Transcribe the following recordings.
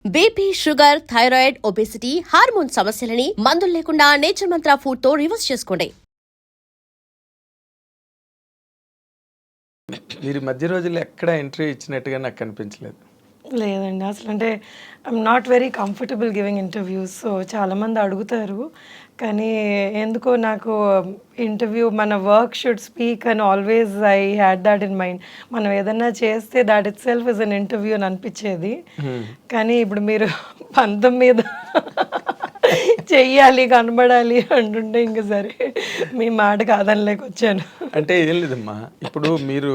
BP, sugar, thyroid, obesity, hormone సమస్యలని మందులు లేకుండా నేచర్ మంత్ర ఫుడ్ తో రివర్స్ చేసుకోండి. మీరు మధ్య రోజుల్లో ఎక్కడ ఇంటర్వ్యూ ఇచ్చినట్టుగా నాకు కనిపించలేదు. లేదండి. అసలంటే I'm not very comfortable giving interviews. So చాలామంది అడుగుతారు. కానీ ఎందుకో నాకు ఇంటర్వ్యూ మన వర్క్ షుడ్ స్పీక్ అని always I had that in mind. మనం ఏదన్నా చేస్తే that itself is an interview అని అనిపించేది. కానీ ఇప్పుడు మీరు పంతం మీద చెయ్యాలి, కనబడాలి అంటుంటే ఇంక సరే మీ మాట కాదనలేక వచ్చాను. అంటే ఏం లేదమ్మా, ఇప్పుడు మీరు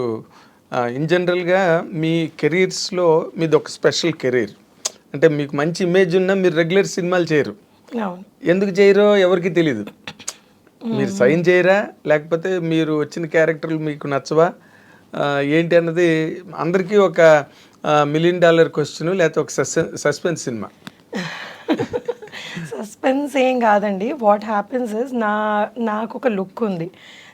ఇన్ జనరల్గా మీ కెరీర్స్లో మీది ఒక స్పెషల్ కెరీర్. అంటే మీకు మంచి ఇమేజ్ ఉన్నా మీరు రెగ్యులర్ సినిమాలు చేయరు. అవును. ఎందుకు చేయరో ఎవరికి తెలీదు. మీరు సైన్ చేయరా, లేకపోతే మీరు వచ్చిన క్యారెక్టర్లు మీకు నచ్చవా, ఏంటి అన్నది అందరికీ ఒక $1 million క్వశ్చన్, లేకపోతే ఒక సస్పెన్స్ సినిమా. సస్పెన్స్ ఏం కాదండి. వాట్ హ్యాపెన్స్ ఇస్ నాకు ఒక లుక్ ఉంది.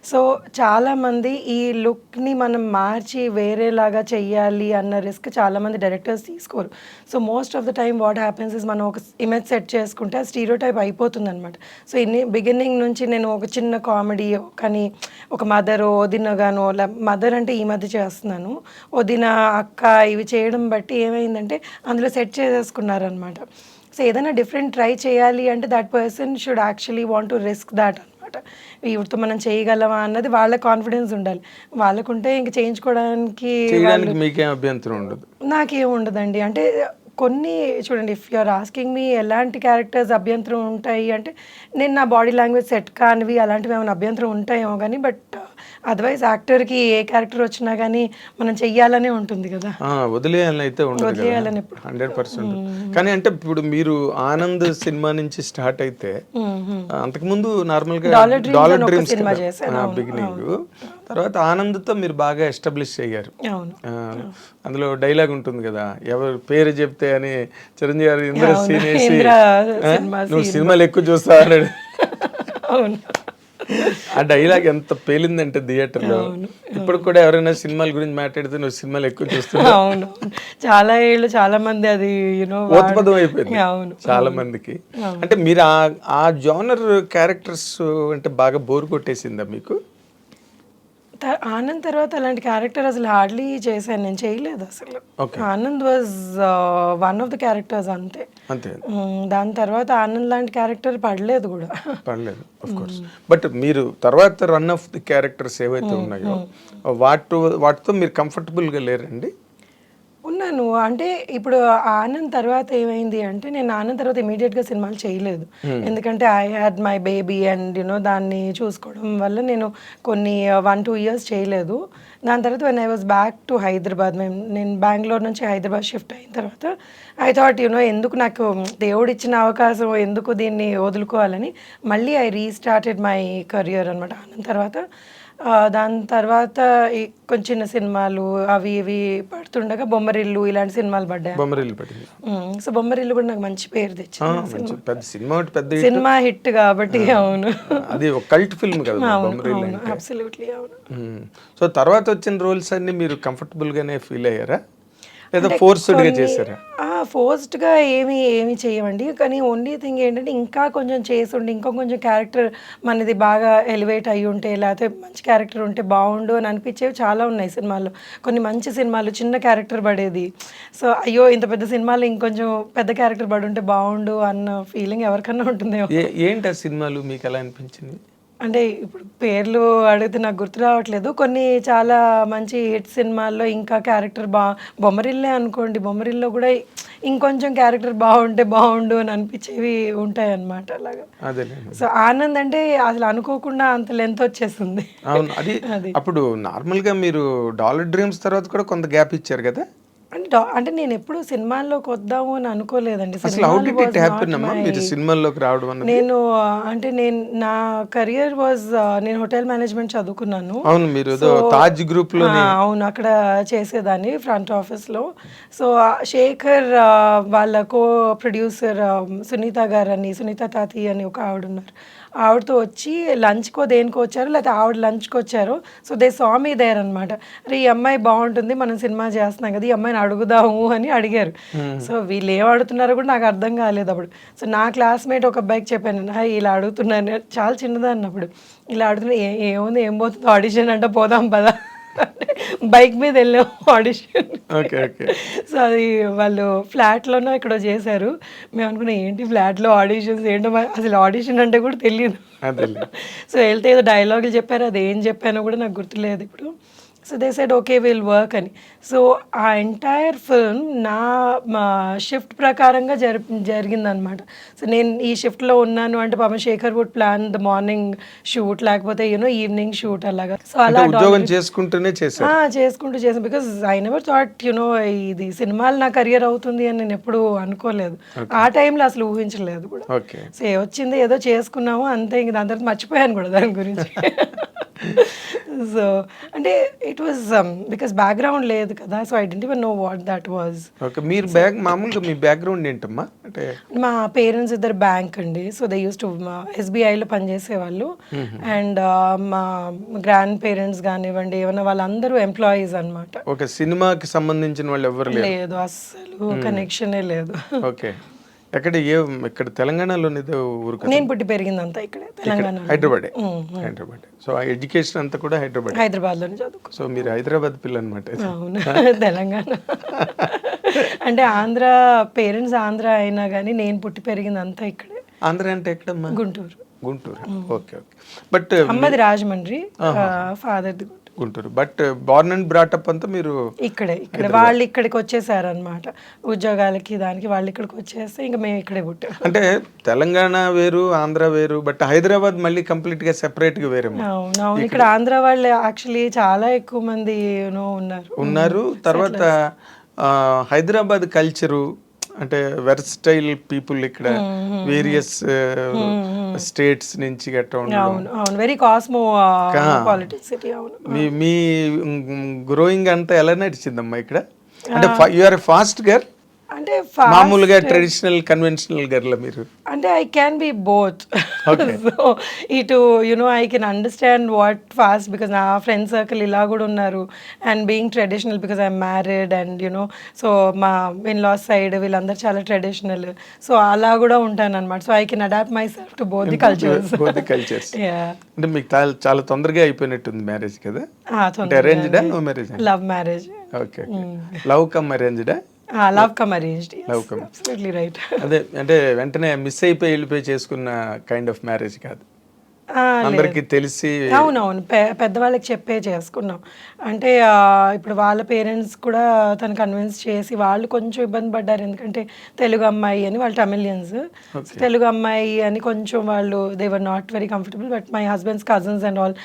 సో చాలామంది ఈ లుక్ని మనం మార్చి వేరేలాగా చెయ్యాలి అన్న రిస్క్ చాలామంది డైరెక్టర్స్ తీసుకోరు. So most of the time what happens is మనం ఒక ఇమేజ్ సెట్ చేసుకుంటే ఆ స్టీరియోటైప్ అయిపోతుంది అనమాట. సో బిగినింగ్ నుంచి నేను ఒక చిన్న కామెడీ కానీ ఒక మదర్ వదినగానో, మదర్ అంటే ఈ మధ్య చేస్తున్నాను, వదిన అక్క ఇవి చేయడం బట్టి ఏమైందంటే అందులో సెట్ చేసేసుకున్నారనమాట. సో ఏదైనా డిఫరెంట్ ట్రై చేయాలి అంటే that person should actually want to risk that అనమాట. వీటితో మనం చేయగలమా అన్నది వాళ్ళ కాన్ఫిడెన్స్ ఉండాలి. వాళ్ళకుంటే ఇంక చేయించుకోవడానికి మీకేం అభ్యంతరం ఉండదు. నాకేం ఉండదండి. అంటే కొన్ని చూడండి, ఇఫ్ యూఆర్ ఆస్కింగ్ మీ ఎలాంటి క్యారెక్టర్స్ అభ్యంతరం ఉంటాయి అంటే, నేను నా బాడీ లాంగ్వేజ్ సెట్ కానివి అలాంటివి ఏమైనా అభ్యంతరం ఉంటాయేమో కానీ, బట్ అదర్వైజ్ యాక్టర్కి ఏ క్యారెక్టర్ వచ్చినా కానీ మనం చెయ్యాలనే ఉంటుంది కదా. వదిలేయాలని అయితే వదిలేయాలని 100%. కానీ అంటే ఇప్పుడు మీరు ఆనంద్ సినిమా నుంచి స్టార్ట్ అయితే, అంతకుముందు నార్మల్గా డాలర్ డ్రీమ్స్ బిగినింగ్, తర్వాత ఆనంద్తో మీరు బాగా ఎస్టాబ్లిష్ అయ్యారు. అందులో డైలాగ్ ఉంటుంది కదా, ఎవరు పేరు చెప్తే అని చిరంజీవి గారు ఇంద్ర సీన్ వేసి నువ్వు సినిమాలు ఎక్కువ చూస్తా అన్నాడు. ఆ డైలాగ్ ఎంత పేలిందంటే థియేటర్లో. ఇప్పుడు కూడా ఎవరైనా సినిమాల గురించి మాట్లాడితే నువ్వు సినిమాలు ఎక్కువ చూస్తున్నావు. అవును, చాలా ఏళ్ళు చాలా మంది అది ఓతపదం అయిపోయింది చాలా మందికి. అంటే మీరు ఆ జోనర్ క్యారెక్టర్స్ అంటే బాగా బోర్ కొట్టేసిందా మీకు? ఆనంద్ తర్వాత అలాంటి క్యారెక్టర్ అసలు హార్డ్లీ చేశాను, నేను చేయలేదు అసలు. Anand was one of the characters అంతే. దాని తర్వాత ఆనంద్ లాంటి క్యారెక్టర్ పడలేదు కూడా. పడలేదు ఆఫ్ కోర్స్. బట్ మీరు తర్వాత రన్ ఆఫ్ ది క్యారెక్టర్స్ ఏవైతే ఉన్నాయో వాటితో మీరు కంఫర్టబుల్గా లేరండి? ఉన్నాను. అంటే ఇప్పుడు ఆనంద్ తర్వాత ఏమైంది అంటే, నేను ఆనంద్ తర్వాత ఇమీడియట్గా సినిమాలు చేయలేదు. ఎందుకంటే I had my baby and దాన్ని చూసుకోవడం వల్ల నేను కొన్ని 1-2 years చేయలేదు. దాని తర్వాత when I was back to Hyderabad, నేను బెంగళూరు నుంచి హైదరాబాద్ షిఫ్ట్ అయిన తర్వాత ఐ థాట్ ఎందుకు నాకు దేవుడు ఇచ్చిన అవకాశం ఎందుకు దీన్ని వదులుకోవాలని మళ్ళీ ఐ రీస్టార్టెడ్ మై కెరియర్ అనమాట ఆనంద్ తర్వాత. దాని తర్వాత కొంచెం చిన్న సినిమాలు అవి ఇవి పడుతుండగా బొమ్మరిల్లు ఇలాంటి సినిమాలు పడ్డాయి. సో బొమ్మరిల్లు కూడా నాకు మంచి పేరు తెచ్చింది, సినిమా హిట్ కాబట్టి. అవును, అది ఒక కల్ట్ ఫిల్మ్ కదా బొమ్మరిల్లు. అబ్సల్యూట్లీ అవును. సో తర్వాత వచ్చిన రోల్స్ అన్ని మీరు కంఫర్టబుల్ గానే ఫీల్ అయ్యారా, లేదా ఫోర్స్డ్గా చేశారా? ఫోర్స్డ్గా ఏమి చేయమండి. కానీ ఓన్లీ థింగ్ ఏంటంటే, ఇంకా కొంచెం చేసి ఉండి ఇంకా కొంచెం క్యారెక్టర్ మనది బాగా ఎలివేట్ అయ్యి ఉంటే, లేకపోతే మంచి క్యారెక్టర్ ఉంటే బాగుండు అని అనిపించేవి చాలా ఉన్నాయి సినిమాల్లో. కొన్ని మంచి సినిమాలు చిన్న క్యారెక్టర్ పడేది. సో అయ్యో ఇంత పెద్ద సినిమాలో ఇంకొంచెం పెద్ద క్యారెక్టర్ పడి ఉంటే బాగుండు అన్న ఫీలింగ్ ఎవరికన్నా ఉంటుందేమో. ఏంటి ఆ సినిమాలు మీకు ఎలా అనిపించింది? అంటే ఇప్పుడు పేర్లు అడిగితే నాకు గుర్తు రావట్లేదు. కొన్ని చాలా మంచి హిట్ సినిమాల్లో ఇంకా క్యారెక్టర్ బొమ్మరిల్లే అనుకోండి, బొమ్మరిల్లో కూడా ఇంకొంచెం క్యారెక్టర్ బాగుంటే బాగుండు అని అనిపించేవి ఉంటాయి అన్నమాట. అలాగా. సో ఆనంద్ అంటే అసలు అనుకోకుండా అంత లెంత్ వచ్చేస్తుంది. అవును, అది అప్పుడు నార్మల్గా మీరు డాలర్ డ్రీమ్స్ తర్వాత కూడా కొంత గ్యాప్ ఇచ్చారు కదా. అంటే నేను ఎప్పుడు సినిమాల్లోకి వద్దాము అని అనుకోలేదండి. నేను అంటే నా కెరియర్ వాజ్, నేను హోటల్ మేనేజ్మెంట్ చదువుకున్నాను. అవును, అక్కడ చేసేదాన్ని ఫ్రంట్ ఆఫీస్లో. సో శేఖర్ వాళ్ళ కో ప్రొడ్యూసర్ సునీత గారు అని, సునీత తాతి అని ఒక ఆవిడ ఉన్నారు, ఆవిడతో వచ్చి లంచ్కో దేనికో వచ్చారు, లేకపోతే ఆవిడ లంచ్కి వచ్చారు. So they saw me there అనమాట. అరే ఈ అమ్మాయి బాగుంటుంది, మనం సినిమా చేస్తున్నాం కదా, ఈ అమ్మాయిని అడుగుదాము అని అడిగారు. సో వీళ్ళు ఏం అడుగుతున్నారో కూడా నాకు అర్థం కాలేదు అప్పుడు. సో నా క్లాస్మేట్ ఒక అబ్బాయికి చెప్పాను, ఇలా అడుగుతున్నాను, చాలా చిన్నదాన్ని అప్పుడు, ఇలా అడుగుతున్నా, ఏముంది ఏం పోతుంది ఆడిషన్ అంటే పోదాం పదా, బైక్ మీద వెళ్ళాం ఆడిషన్. సో అది వాళ్ళు ఫ్లాట్లోనో ఇక్కడ చేశారు. మేము అనుకున్నాం ఏంటి ఫ్లాట్లో ఆడిషన్స్ ఏంటో, అసలు ఆడిషన్ అంటే కూడా తెలియదు. సో వెళ్తే ఏదో డైలాగులు చెప్పారు, అది ఏం చెప్పానో కూడా నాకు గుర్తులేదు ఇప్పుడు. So they said okay will work అని. సో ఆ ఎంటైర్ ఫిల్మ్ నా షిఫ్ట్ ప్రకారంగా జరిగిందనమాట. సో నేను ఈ షిఫ్ట్లో ఉన్నాను అంటే పాపం Shekhar would plan the morning shoot, లేకపోతే ఈవినింగ్ షూట్ అలాగా. సో అలా చేసుకుంటూ చేసాను. బికాస్ ఐ నెవర్ థాట్ ఇది సినిమాలు నా కెరియర్ అవుతుంది అని నేను ఎప్పుడు అనుకోలేదు. ఆ టైంలో అసలు ఊహించలేదు కూడా. సో వచ్చింది ఏదో చేసుకున్నాము అంతే, ఇంక దాని తర్వాత మర్చిపోయాను కూడా దాని గురించి. సో అంటే ఇట్ వాజ్ బికాస్ బ్యాక్గ్రౌండ్ లేదు కదా, so I didn't even know what that was. మీరు మామూలుగా మీ బ్యాక్గ్రౌండ్ ఏంటమ్మా? అంటే మా పేరెంట్స్ ఇద్దరు బ్యాంక్ అండి. సో దే యూస్ టు SBIలో పనిచేసేవాళ్ళు. అండ్ మా గ్రాండ్ పేరెంట్స్ కానివ్వండి ఏమన్నా వాళ్ళందరూ ఎంప్లాయీస్ అనమాట. ఓకే, సినిమాకి సంబంధించిన వాళ్ళు ఎవరు లేదు, అస్సలు కనెక్షనే లేదు. ఓకే, ఇక్కడ తెలంగాణలోనే ఊరు? నేను పుట్టి పెరిగిందంతా ఇక్కడే తెలంగాణ, హైదరాబాద్. సో ఆ ఎడ్యుకేషన్ అంతా కూడా హైదరాబాద్లోనే చదువుకో. సో మీరు హైదరాబాద్ పిల్ల అనమాట. అవును, తెలంగాణ అంటే ఆంధ్ర, పేరెంట్స్ ఆంధ్ర అయినా కానీ నేను పుట్టి పెరిగిందంతా ఇక్కడే. ఆంధ్ర అంటే ఎక్కడమ్మా? గుంటూరు. ఓకే. బట్ అమ్మది రాజమండ్రి, ఫాదర్ది Guntur. But born and brought up అంతా మీరు ఇక్కడ వాళ్ళు ఇక్కడికి వచ్చేసారు అనమాట ఉద్యోగాలకి, దానికి వాళ్ళు ఇక్కడికి వచ్చేస్తే ఇంకా మేము ఇక్కడే పుట్టాం. అంటే తెలంగాణ వేరు, ఆంధ్ర వేరు, బట్ హైదరాబాద్ మళ్ళీ కంప్లీట్ గా సెపరేట్ గా వేరే. అవును, ఇక్కడ ఆంధ్ర వాళ్ళు యాక్చువల్లీ చాలా ఎక్కువ మంది ఉన్నారు. తర్వాత హైదరాబాద్ కల్చరు అంటే వెర్స్టైల్ పీపుల్, ఇక్కడ వేరియస్ స్టేట్స్ నుంచి గట్రా ఉండడం, వెరీ కాస్మో పాలిటిక్స్ సిటీ. మీ గ్రోయింగ్ అంతా ఎలా నడిచిందమ్మా ఇక్కడ? అంటే యు ఆర్ ఫాస్ట్ గర్ల్ అంటే మామూలుగా ట్రెడిషనల్ కన్వెన్షనల్ గర్ల్ మీరు? అంటే I can be both. So ఇటు I can understand what fast, because నా ఫ్రెండ్ సర్కిల్ ఇలా కూడా ఉన్నారు. And being traditional because I'm married and so మా ఇన్-లాస్ సైడ్ వీళ్ళందరూ చాలా ట్రెడిషనల్. సో అలా కూడా ఉంటాను అనమాట. So I can adapt myself to both the cultures. అంటే మీకు చాలా తొందరగా అయిపోయినట్టుంది మ్యారేజ్ కదా? అరేంజ్డా no marriage? Love marriage. Okay, love come అరేంజ్డా? Love come arranged. Absolutely right. అదే అంటే వెంటనే మిస్ అయిపోయి వెళ్ళిపోయి చేసుకున్న కైండ్ ఆఫ్ మ్యారేజ్ కాదు, అందరికి తెలిసి. అవునవును, పెద్దవాళ్ళకి చెప్పే చేసుకున్నాం. అంటే ఇప్పుడు వాళ్ళ పేరెంట్స్ కూడా తను కన్విన్స్ చేసి, వాళ్ళు కొంచెం ఇబ్బంది పడ్డారు, ఎందుకంటే తెలుగు అమ్మాయి అని, వాళ్ళు తమిళియన్స్. తెలుగు అమ్మాయి అని కొంచెం వాళ్ళు they were not very comfortable. But my husband's cousins and all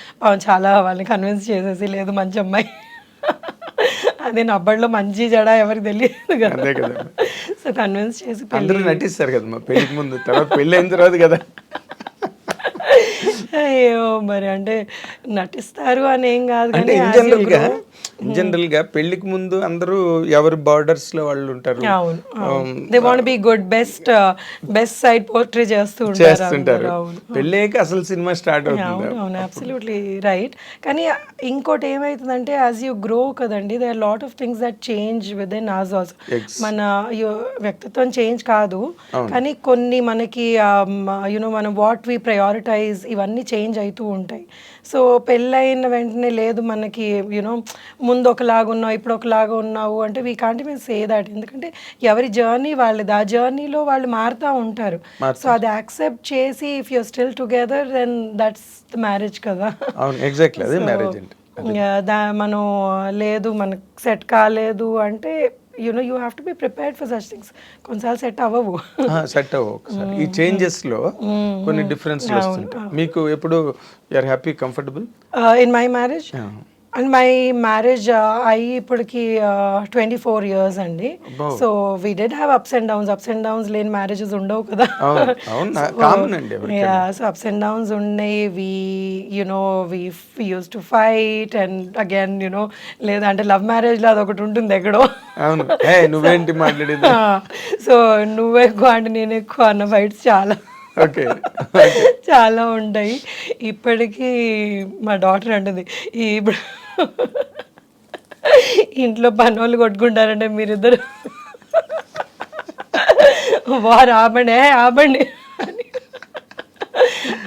చాలా వాళ్ళని కన్విన్స్ చేసేసి, లేదు మంచి అమ్మాయి, అదే నబ్బడిలో మంచి జడ ఎవరికి తెలియదు కదా, సో కన్విన్స్ చేసి అందరూ నటిస్తారు కదా పెళ్లికి ముందు, తర్వాత పెళ్ళి అయిన తర్వాత కదా. అయ్యో మరి అంటే నటిస్తారు అని ఏం కాదు, అంటే జనరల్ గా పెళ్లికి ముందు అందరూ ఎవరి బార్డర్స్ లో వాళ్ళు ఉంటారు. They want be good, best side portray చేస్తుంటారు. పెళ్ళాక అసలు సినిమా స్టార్ట్ అవుతుంది. అవును, అబ్సల్యూట్లీ రైట్. కానీ ఇంకోటి ఏమైతుందంటే యాజ్ యూ గ్రో కదండి, there are lot of things that change within us also. మన వ్యక్తిత్వం చేంజ్ కాదు, కానీ కొన్ని మనకి మనం వాట్ వి ప్రయారిటైజ్ ఇవన్నీ చేంజ్ అవుతూ ఉంటాయి. సో పెళ్ళైన వెంటనే లేదు మనకి ముందు ఒకలాగా ఉన్నావు ఇప్పుడు ఒకలాగా ఉన్నావు అంటే we can't even say that, ఎందుకంటే ఎవరి జర్నీ వాళ్ళది, ఆ జర్నీలో వాళ్ళు మారుతూ ఉంటారు. సో అది యాక్సెప్ట్ చేసి if you still together then that's the marriage కదా. మనం లేదు మనకు సెట్ కాలేదు అంటే you have to be prepared for such things. కొన్నిసార్లు సెట్ అవ్వవు. ఈ చేంజెస్ లో కొన్ని డిఫరెన్స్ వస్తుంటాయి. మీకు ఎప్పుడు you are happy, comfortable in my marriage? And my marriage అయ్యి ఇప్పటికి 24 years అండి. So we did have ups and downs లేని మ్యారేజెస్ ఉండవు కదా. సో అప్స్ అండ్ డౌన్స్ ఉన్నాయి. We use to fight and again లేదంటే లవ్ మ్యారేజ్ లో అదొకటి ఉంటుంది ఎక్కడో. నువ్వేంటి మాట్లాడేది, సో నువ్వు ఎక్కువ అంటే నేను ఎక్కువ అన్న ఫైట్స్ చాలా. ఓకే. చాలా ఉంటాయి. ఇప్పటికీ మా డాటర్ అంటుంది, ఇప్పుడు ఇంట్లో పనోళ్ళు కొట్టుకుంటారంటే మీరిద్దరు వారు ఆపండి ఆపండి అని.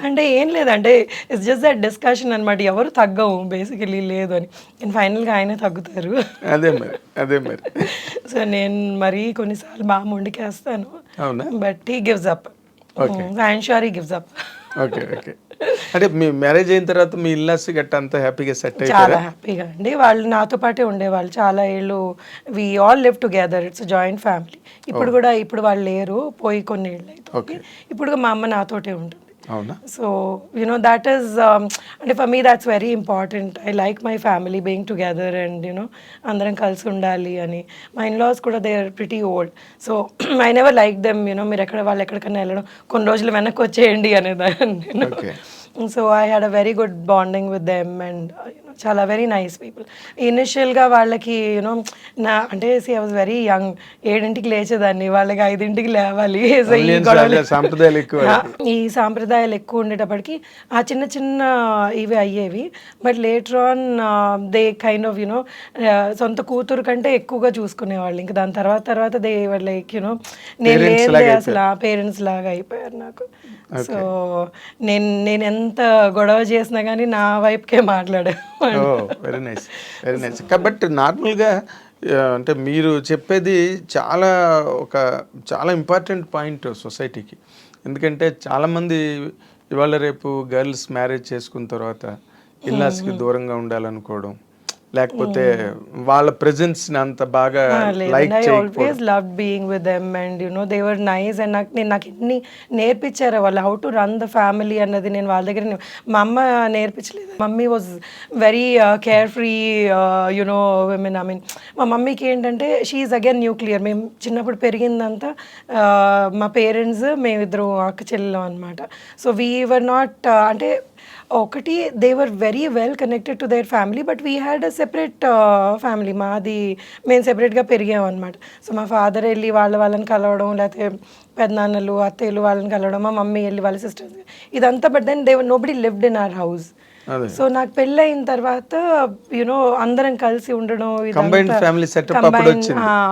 అంటే ఏం లేదంటే ఇట్స్ జస్ట్ దట్ డిస్కషన్ అనమాట. ఎవరు తగ్గవు బేసికలీ లేదు అని. అండ్ ఫైనల్గా ఆయనే తగ్గుతారు. అదే మరి. సో నేను మరీ కొన్నిసార్లు బాగా మొండికేస్తాను. అవునా? But he gives up. I'm sure he gives up. Okay. అంటే మీ మ్యారేజ్ అయిన తర్వాత మీ ఇల్లాస్ గట్ట అంతా హ్యాపీగా సెట్ చాలా అయిపోయారా? హ్యాపీగా అండి. వాళ్ళు నాతో పాటే ఉండేవాళ్ళు చాలా ఏళ్ళు. We all live together, it's joint family. ఇప్పుడు వాళ్ళు లేరు, పోయి కొన్ని ఏళ్ళు అవుతుంది. ఇప్పుడు మా అమ్మ నాతోటే ఉంటుంది. అవునా? సో that is అంటే for me that's very important. I like my family being together and అందరం కలిసి ఉండాలి అని. మా ఇన్లాస్ కూడా they are pretty old. So I never like them మీరు వాళ్ళు ఎక్కడికైనా వెళ్ళడం కొన్ని రోజులు వెనక్కి వచ్చేయండి అనేదాన్ని. So I had a very good bonding with them and చాలా వెరీ నైస్ పీపుల్. ఇనిషియల్గా వాళ్ళకి అంటే ఐ వాజ్ వెరీ యంగ్. 7ంటికి లేచేదాన్ని, వాళ్ళకి 5ంటికి లేవాలి. సో ఈ సాంప్రదాయాలు ఎక్కువ ఉండేటప్పటికి ఆ చిన్న చిన్న ఇవి అయ్యేవి. But later on they kind of సొంత కూతురు కంటే ఎక్కువగా చూసుకునేవాళ్ళు. ఇంకా దాని తర్వాత దే లైక్ నేను లేదే అసలు ఆ పేరెంట్స్ లాగా అయిపోయారు నాకు. సో నేను ఎంత గొడవ చేసినా కానీ నా వైపుకే మాట్లాడేవాళ్ళు. Very nice. కాబట్టి నార్మల్గా అంటే మీరు చెప్పేది చాలా ఇంపార్టెంట్ పాయింట్ సొసైటీకి. ఎందుకంటే చాలామంది ఇవాళ రేపు గర్ల్స్ మ్యారేజ్ చేసుకున్న తర్వాత ఇల్లాస్కి దూరంగా ఉండాలనుకోవడం, లేకపోతే వాళ్ళ ప్రెజెన్స్ అంత బాగా like I always loved being with them and they were nice and నాకు ఎన్ని నేర్పించారు వాళ్ళు how to run the family అన్నది. నేను వాళ్ళ దగ్గర మా అమ్మ నేర్పించలేదు. Mummy was very carefree women. మా మమ్మీకి ఏంటంటే షీఈ్ అగైన్ న్యూక్లియర్. మేము చిన్నప్పుడు పెరిగిందంతా మా పేరెంట్స్ మేమిద్దరు అక్క చెల్లెలం అనమాట. సో వీ వర్ నాట్ అంటే ఒకటి they were very well connected to their family but we had a separate family. మేము సెపరేట్గా పెరిగామన్నమాట. సో మా ఫాదర్ వెళ్ళి వాళ్ళని కలవడం, లేకపోతే పెద్దనాన్నలు అత్తయ్యలు వాళ్ళని కలవడం, మా మమ్మీ వెళ్ళి వాళ్ళ సిస్టర్స్, ఇదంతా. But then nobody lived in our house. So నాకు పెళ్ళి అయిన తర్వాత అందరం కలిసి ఉండడం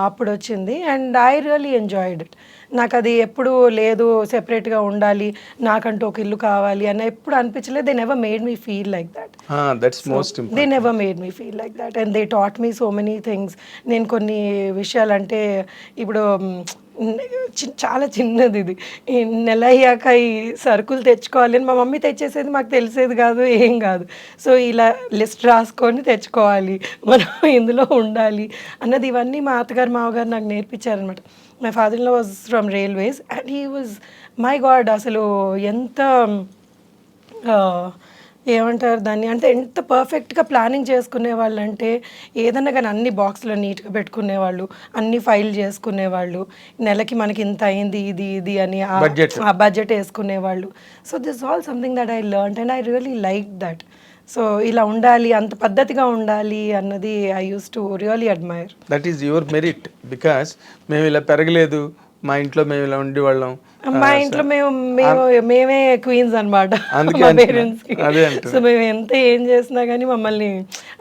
అప్పుడు వచ్చింది. And I really enjoyed it. నాకు అది ఎప్పుడు లేదు సెపరేట్గా ఉండాలి, నాకంటూ ఒక ఇల్లు కావాలి అని ఎప్పుడు అనిపించలేదు. They never made me feel like that. They never made me feel like that and they taught me so many things. నేను కొన్ని విషయాలు అంటే ఇప్పుడు చాలా చిన్నది ఇది, ఈ నెల అయ్యాక ఈ సరుకులు తెచ్చుకోవాలి అని మా మమ్మీ తెచ్చేసేది, మాకు తెలిసేది కాదు, ఏం కాదు. సో ఇలా లిస్ట్ రాసుకొని తెచ్చుకోవాలి, మనం ఇందులో ఉండాలి అన్నది ఇవన్నీ మా అత్తగారు మామగారు నాకు నేర్పించారనమాట. My father in law was from railways and he was my god అసలు ఎంత ఏమంటారు దాన్ని అంటే ఎంత పర్ఫెక్ట్గా ప్లానింగ్ చేసుకునేవాళ్ళు అంటే ఏదన్నా కానీ అన్ని బాక్స్లో నీట్గా పెట్టుకునేవాళ్ళు, అన్ని ఫైల్ చేసుకునేవాళ్ళు, నెలకి మనకి ఇంత అయింది ఇది అని ఆ బడ్జెట్ వేసుకునేవాళ్ళు. So this all something that I learned and I really like that. So ఇలా ఉండాలి, అంత పద్ధతిగా ఉండాలి అన్నది I use to really admire. That is your merit. Because మేము ఇలా పెరగలేదు, మా ఇంట్లో మేము ఇలా ఉండేవాళ్ళం, మా ఇంట్లో మేమే క్వీన్స్ అనమాట మా పేరెంట్స్కి. సో మేము ఎంత ఏం చేసినా కానీ మమ్మల్ని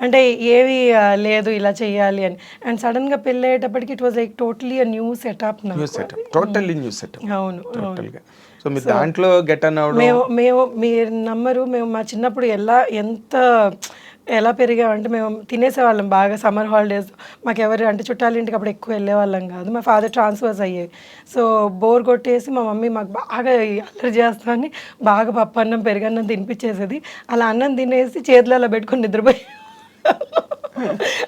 అంటే ఏవి లేదు ఇలా చేయాలి అని. అండ్ సడన్గా పెళ్ళి అయ్యేటప్పటికి it was like totally a new setup. అవును. సో మీ దాంట్లో గెట్ అన్ అవడం, మేము మీరు నమ్మరు, మేము మా చిన్నప్పుడు ఎలా పెరిగామంటే మేము తినేసేవాళ్ళం బాగా. సమ్మర్ హాలిడేస్ మాకు ఎవరు అంటే చుట్టాలింటికి అప్పుడు ఎక్కువ వెళ్ళేవాళ్ళం కాదు. మా ఫాదర్ ట్రాన్స్ఫర్స్ అయ్యేవి. సో బోర్ కొట్టేసి మా మమ్మీ మాకు బాగా అల్లరి చేస్తామని బాగా పప్పు అన్నం పెరుగన్నం తినిపించేసేది. అలా అన్నం తినేసి చేతులు అలా పెట్టుకొని నిద్రపోయి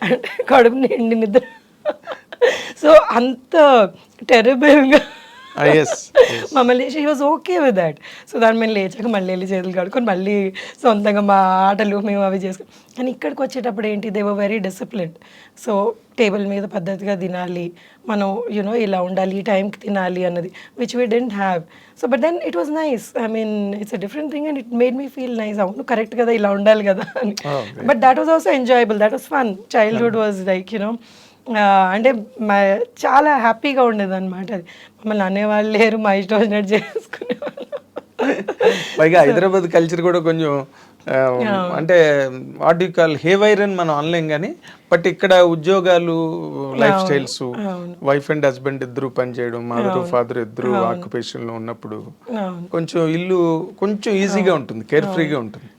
అంటే కడుపు నిండి నిద్ర. సో అంత టెరబుల్గా మమ్మల్ని she was okay with that. So దాన్ని మేము లేచాక మళ్ళీ వెళ్ళి చేతులు కడుక్కొని మళ్ళీ సొంతంగా మా ఆటలు మేము అవి చేసుకుని. కానీ ఇక్కడికి వచ్చేటప్పుడు ఏంటి, they were very disciplined. So table మీద పద్ధతిగా తినాలి, మనం ఇలా ఉండాలి, ఈ టైంకి తినాలి అన్నది which we didn't have. So but then it was nice. It's a different thing and it made me feel nice. అవును కరెక్ట్ కదా, ఇలా ఉండాలి కదా అని. But that was also enjoyable, that was fun. Childhood was like అంటే చాలా హ్యాపీగా ఉండేది అనమాట. అది మమ్మల్ని అనేవాళ్ళు లేరు, మా ఇష్టం వచ్చినట్టు చేసుకునేవాళ్ళు. పైగా హైదరాబాద్ కల్చర్ కూడా కొంచెం అంటే వాట్ యూ కాల్ హేవైర్ అని మనం అనలేం కానీ బట్ ఇక్కడ ఉద్యోగాలు life styles wife and husband ఇద్దరు పనిచేయడం మదర్ ఫాదర్ ఇద్దరు ఆక్యుపేషన్ లో ఉన్నప్పుడు కొంచెం ఇల్లు కొంచెం ఈజీగా ఉంటుంది, కేర్ ఫ్రీగా ఉంటుంది.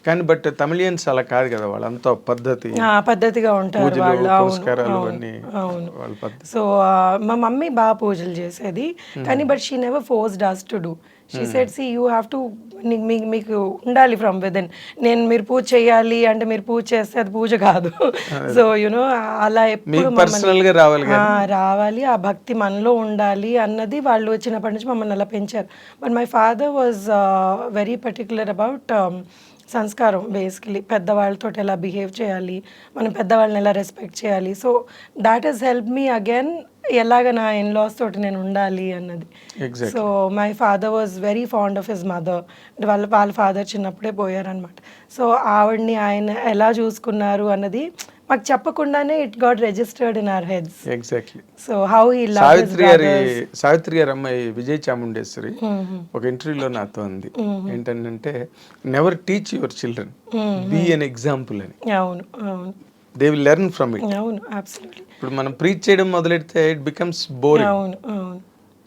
కానీ బట్ తమిళియన్స్ అలా కాదు కదా, వాళ్ళంతా పద్ధతిగా ఉంటారు వాళ్ళు. పురస్కారాలు అన్ని వాళ్ళ పద్ధతి. సో మా మమ్మీ బాగా పూజలు చేసేది, కానీ but she never forced us to do. She said see you have to, మీకు ఉండాలి ఫ్రమ్ విదిన్. మీరు పూజ చేయాలి అంటే మీరు పూజ చేస్తే అది పూజ కాదు. సో యునో అలా ఎప్పుడు పర్సనల్ గా రావాలి, ఆ భక్తి మనలో ఉండాలి అన్నది వాళ్ళు చిన్నప్పటి నుంచి మమ్మల్ని అలా పెంచారు. But my father was very particular about సంస్కారం, బేసికలీ పెద్దవాళ్ళతో ఎలా బిహేవ్ చేయాలి, మనం పెద్దవాళ్ళని ఎలా రెస్పెక్ట్ చేయాలి. So that he's help me again ఎలాగ నా ఇన్లాస్ తోటి నేను ఉండాలి అన్నది. So my father was very fond of his mother. వాళ్ళ ఫాదర్ చిన్నప్పుడే పోయారనమాట. సో ఆవిడ్ని ఆయన ఎలా చూసుకున్నారు అన్నది మాకు చెప్పకుండానే it got registered in our heads. Exactly. So how he loved his brothers. Savitri గారి అమ్మాయి విజయ్ చాముండేశ్వరి ఒక ఇంటర్వ్యూలో నాతో అంది ఏంటంటే never teach your children, be an example అని. అవును అవును, they will learn from it. అవును అబ్సల్యూట్లీ. ఇప్పుడు మనం ప్రీచ్ చేయడం మొదలెడితే ఇట్ బికమ్స్ బోరింగ్. అవును అవును.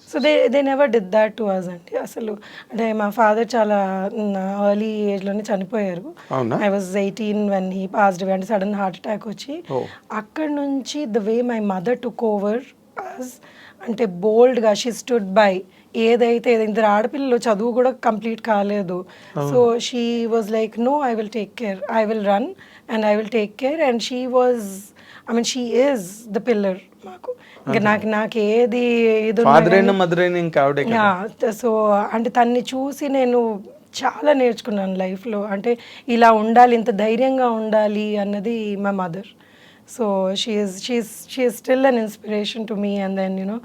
So they never did that to us అండి. అసలు అంటే మా ఫాదర్ చాలా ఎర్లీ ఏజ్లోనే చనిపోయారు. I was 18 when he passed away. అంటే సడన్ హార్ట్ అటాక్ వచ్చి అక్కడ నుంచి the way my mother took over us, అంటే బోల్డ్గా షీ స్టుడ్ బై. ఏదైతే ఇద్దరు ఆడపిల్లలు చదువు కూడా కంప్లీట్ కాలేదు. So she was like no, I will take care, I will run and I will take care. And she was, I mean she is the pillar మాకు. ఇంకా నాకు ఏది ఇది. సో అంటే తన్ని చూసి నేను చాలా నేర్చుకున్నాను లైఫ్లో. అంటే ఇలా ఉండాలి, ఇంత ధైర్యంగా ఉండాలి అన్నది my mother. So she is still an inspiration to me. And then you know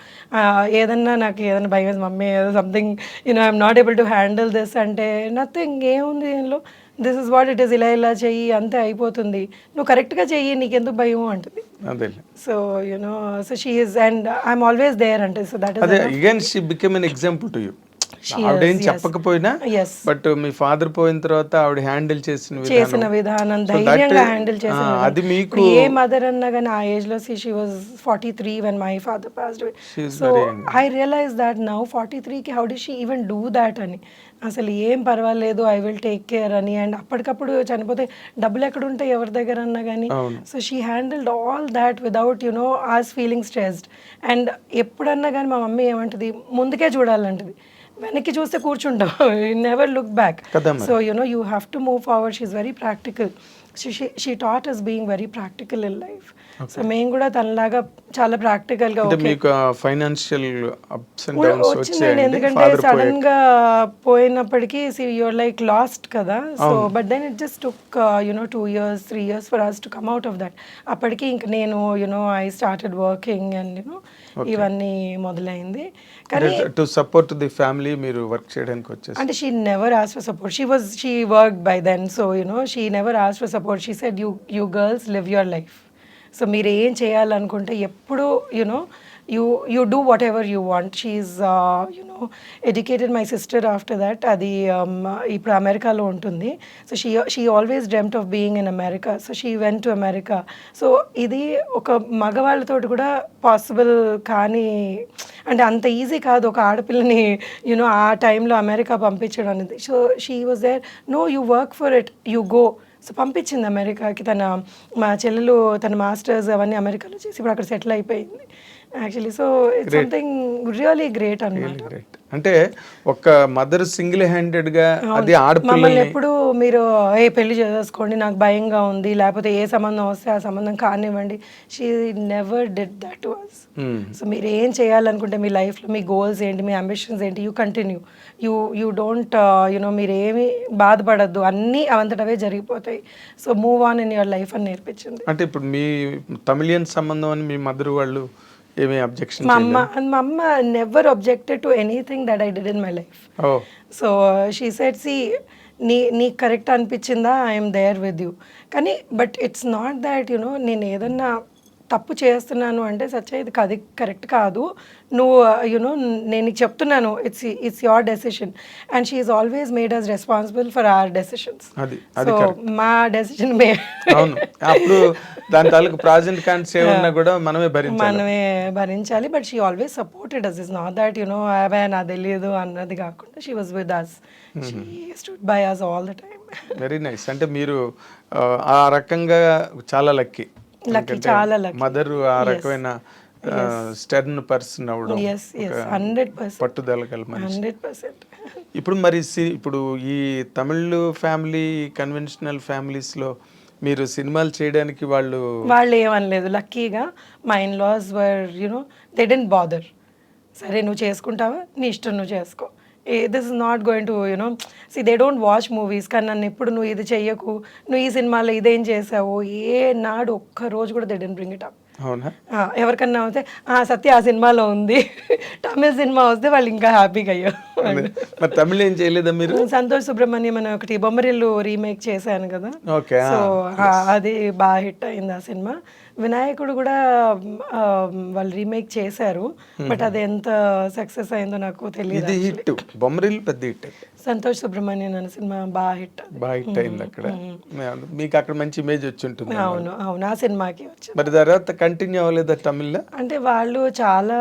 ఏదన్నా నాకు ఏదైనా భయం, మమ్మీ ఏదో something you know I'm not able to handle this అంటే నథింగ్, ఏముంది దీనిలో, this is what it is, ఇలా చెయ్యి అంతే అయిపోతుంది, నువ్వు కరెక్ట్గా చెయ్యి, నీకెందుకు భయం అంటుంది. So you know so she is, and I'm always there అంటే. So that is again she become an example to you. ఆవిడేం చెప్పకపోయినా బట్ మీ ఫాదర్ పోయిన తర్వాత ఆవిడ హ్యాండిల్ చేసిన విధానం, ధైర్యంగా హ్యాండిల్ చేసిన అది మీకు. ఏ మదర్ అన్నా కానీ ఆ ఏజ్ లో she was 43 when my father passed away. So I realized that now 43 కి how did she even do that అని. అసలు ఏం పర్వాలేదు, ఐ విల్ టేక్ కేర్ అని. అండ్ అప్పటికప్పుడు చనిపోతే డబ్బులు ఎక్కడ ఉంటాయి ఎవరి దగ్గర అన్నా కానీ. So she handled all that without you know us feeling stressed. అండ్ ఎప్పుడన్నా కానీ మా మమ్మీ ఏమంటది, ముందుకే చూడాలంటది, వెనక్కి చూస్తే కూర్చుంటాం, never look back. So you know you have to move forward. She is very practical. She taught us being very practical in life. సో మేము కూడా తనలాగా చాలా ప్రాక్టికల్ గా ఫైనాన్షియల్ అప్స్ అండ్ డౌన్స్ వచ్చిందండి. ఎందుకంటే సడన్ గా పోయినప్పటికీ యూఆర్ లైక్ లాస్ట్ కదా. So but then it just took you know 2 years 3 years for us to come out of that. అప్పటికి ఇంక నేను you know I started working and you know ఇవన్నీ మొదలైంది. కానీ టు సపోర్ట్ ది ఫ్యామిలీ మీరు వర్క్ చేయడానికి వచ్చేసి అంటే she never asked for support. She worked by then. So you know she never asked for support. She said you girls live your life. So మీరు ఏం చేయాలనుకుంటే ఎప్పుడు you know you do whatever you want. She's you know educated my sister after that. అది ఇప్పుడు అమెరికాలో ఉంటుంది. So she always dreamt of being in America. So she went to America. So ఇది ఒక మగవాళ్ళతో కూడా పాసిబుల్ కానీ, అంటే అంత ఈజీ కాదు ఒక ఆడపిల్లని యూనో ఆ టైంలో అమెరికా పంపించడం అనేది. So she was there, no you work for it, you go. So పంపించింది అమెరికాకి. మా చెల్లెలు తన మాస్టర్స్ అవన్నీ అమెరికాలో చేసి ఇప్పుడు అక్కడ సెటిల్ అయిపోయింది actually. So it's something really great అన్నమాట. అంటే ఒక మదర్ సింగిల్ హ్యాండెడ్ గా అది మమ్మల్ని ఎప్పుడు మీరు పెళ్లి చేసుకోండి, నాకు భయంగా ఉంది, లేకపోతే ఏ సంబంధం వస్తే ఆ సంబంధం కానివ్వండి, she never did that to us. So మీరు ఏం చేయాలనుకుంటే మీ లైఫ్లో మీ గోల్స్ ఏంటి, మీ అంబిషన్స్ ఏంటి, you continue. You don't you know మీరు ఏమి బాధపడద్దు, అన్నీ అవంతటవే జరిగిపోతాయి. So move on in your life అని నేర్పించింది. అంటే ఇప్పుడు మీ తమిళియన్ సంబంధం అని మీ మదర్ వాళ్ళు ఏమీ అబ్జెక్షన్? మా అమ్మ never objected to anything that I did in my life. So she said see నీకు కరెక్ట్ అనిపించిందా, ఐఎమ్ దేర్ విత్ యూ. కానీ but it's not that you know నేను ఏదన్నా తప్పు చేస్తున్నాను అంటే సత్య ఇది కరెక్ట్ కాదు, నువ్వు యునో నేను నీకు చెప్తున్నాను, it's your decision. And she is always made us responsible for our decisions. So మా డెసిషన్ అవును, అప్పుడు దాని తాలూకు ప్రాజెంట్ కాంట్స్ ఏమన్నా కూడా మనమే భరించాలి. But she always supported us. Is not that you know అవే నాకు తెలియదు అన్నది కాకుండా she was with us, she stood by us all the time. Very nice. అంటే మీరు ఆ రకంగా చాలా లక్కీ, చాలా లక్కీ. మదర్ ఆ రకమైన స్టర్న్ పర్సన్ అవడం, 100% పట్టుదల గల మనిషి. 100%. ఇప్పుడు మరి ఇప్పుడు ఈ తమిళ్ ఫ్యామిలీ కన్వెన్షనల్ ఫ్యామిలీస్లో మీరు సినిమాలు చేయడానికి వాళ్ళు ఏమనలేదు. లక్కీగా మా in laws were you know they didn't bother. సరే నువ్వు చేసుకుంటావా, నీ ఇష్టం, నువ్వు చేసుకో, this is not going to you know they don't watch movies. కానీ నన్ను ఎప్పుడు నువ్వు ఇది చెయ్యకు, నువ్వు ఈ సినిమాలో ఇదేం చేసావు, ఏ నాడు ఒక్క రోజు కూడా they didn't bring it up. అవునా? ఎవరికన్నా వస్తే సత్య ఆ సినిమాలో ఉంది, తమిళ సినిమా వస్తే వాళ్ళు ఇంకా హ్యాపీగా అయ్యారు. మరి తమిళ ఏం చేయలేదా మీరు? సంతోష్ సుబ్రహ్మణ్యం అని ఒకటి బొమ్మరిల్లు రీమేక్ చేశాను కదా, సో అది బాగా హిట్ అయింది ఆ సినిమా. వినాయకుడు కూడా వాళ్ళు రీమేక్ చేశారు, బట్ అది ఎంత సక్సెస్ అయిందో నాకు తెలియదు. హిట్ బొమ్మరిల్లు పెద్ద హిట్. సంతోష్ సుబ్రహ్మణ్యం అనే సినిమా బాగా హిట్ అయింది అక్కడ, మీకు అక్కడ మంచి ఇమేజ్ వచ్చి ఉంటుంది. అవును అవును, ఆ సినిమాకి వచ్చింది. మరి తర్వాత కంటిన్యూ అవ్వలేదా తమిళ? అంటే వాళ్ళు చాలా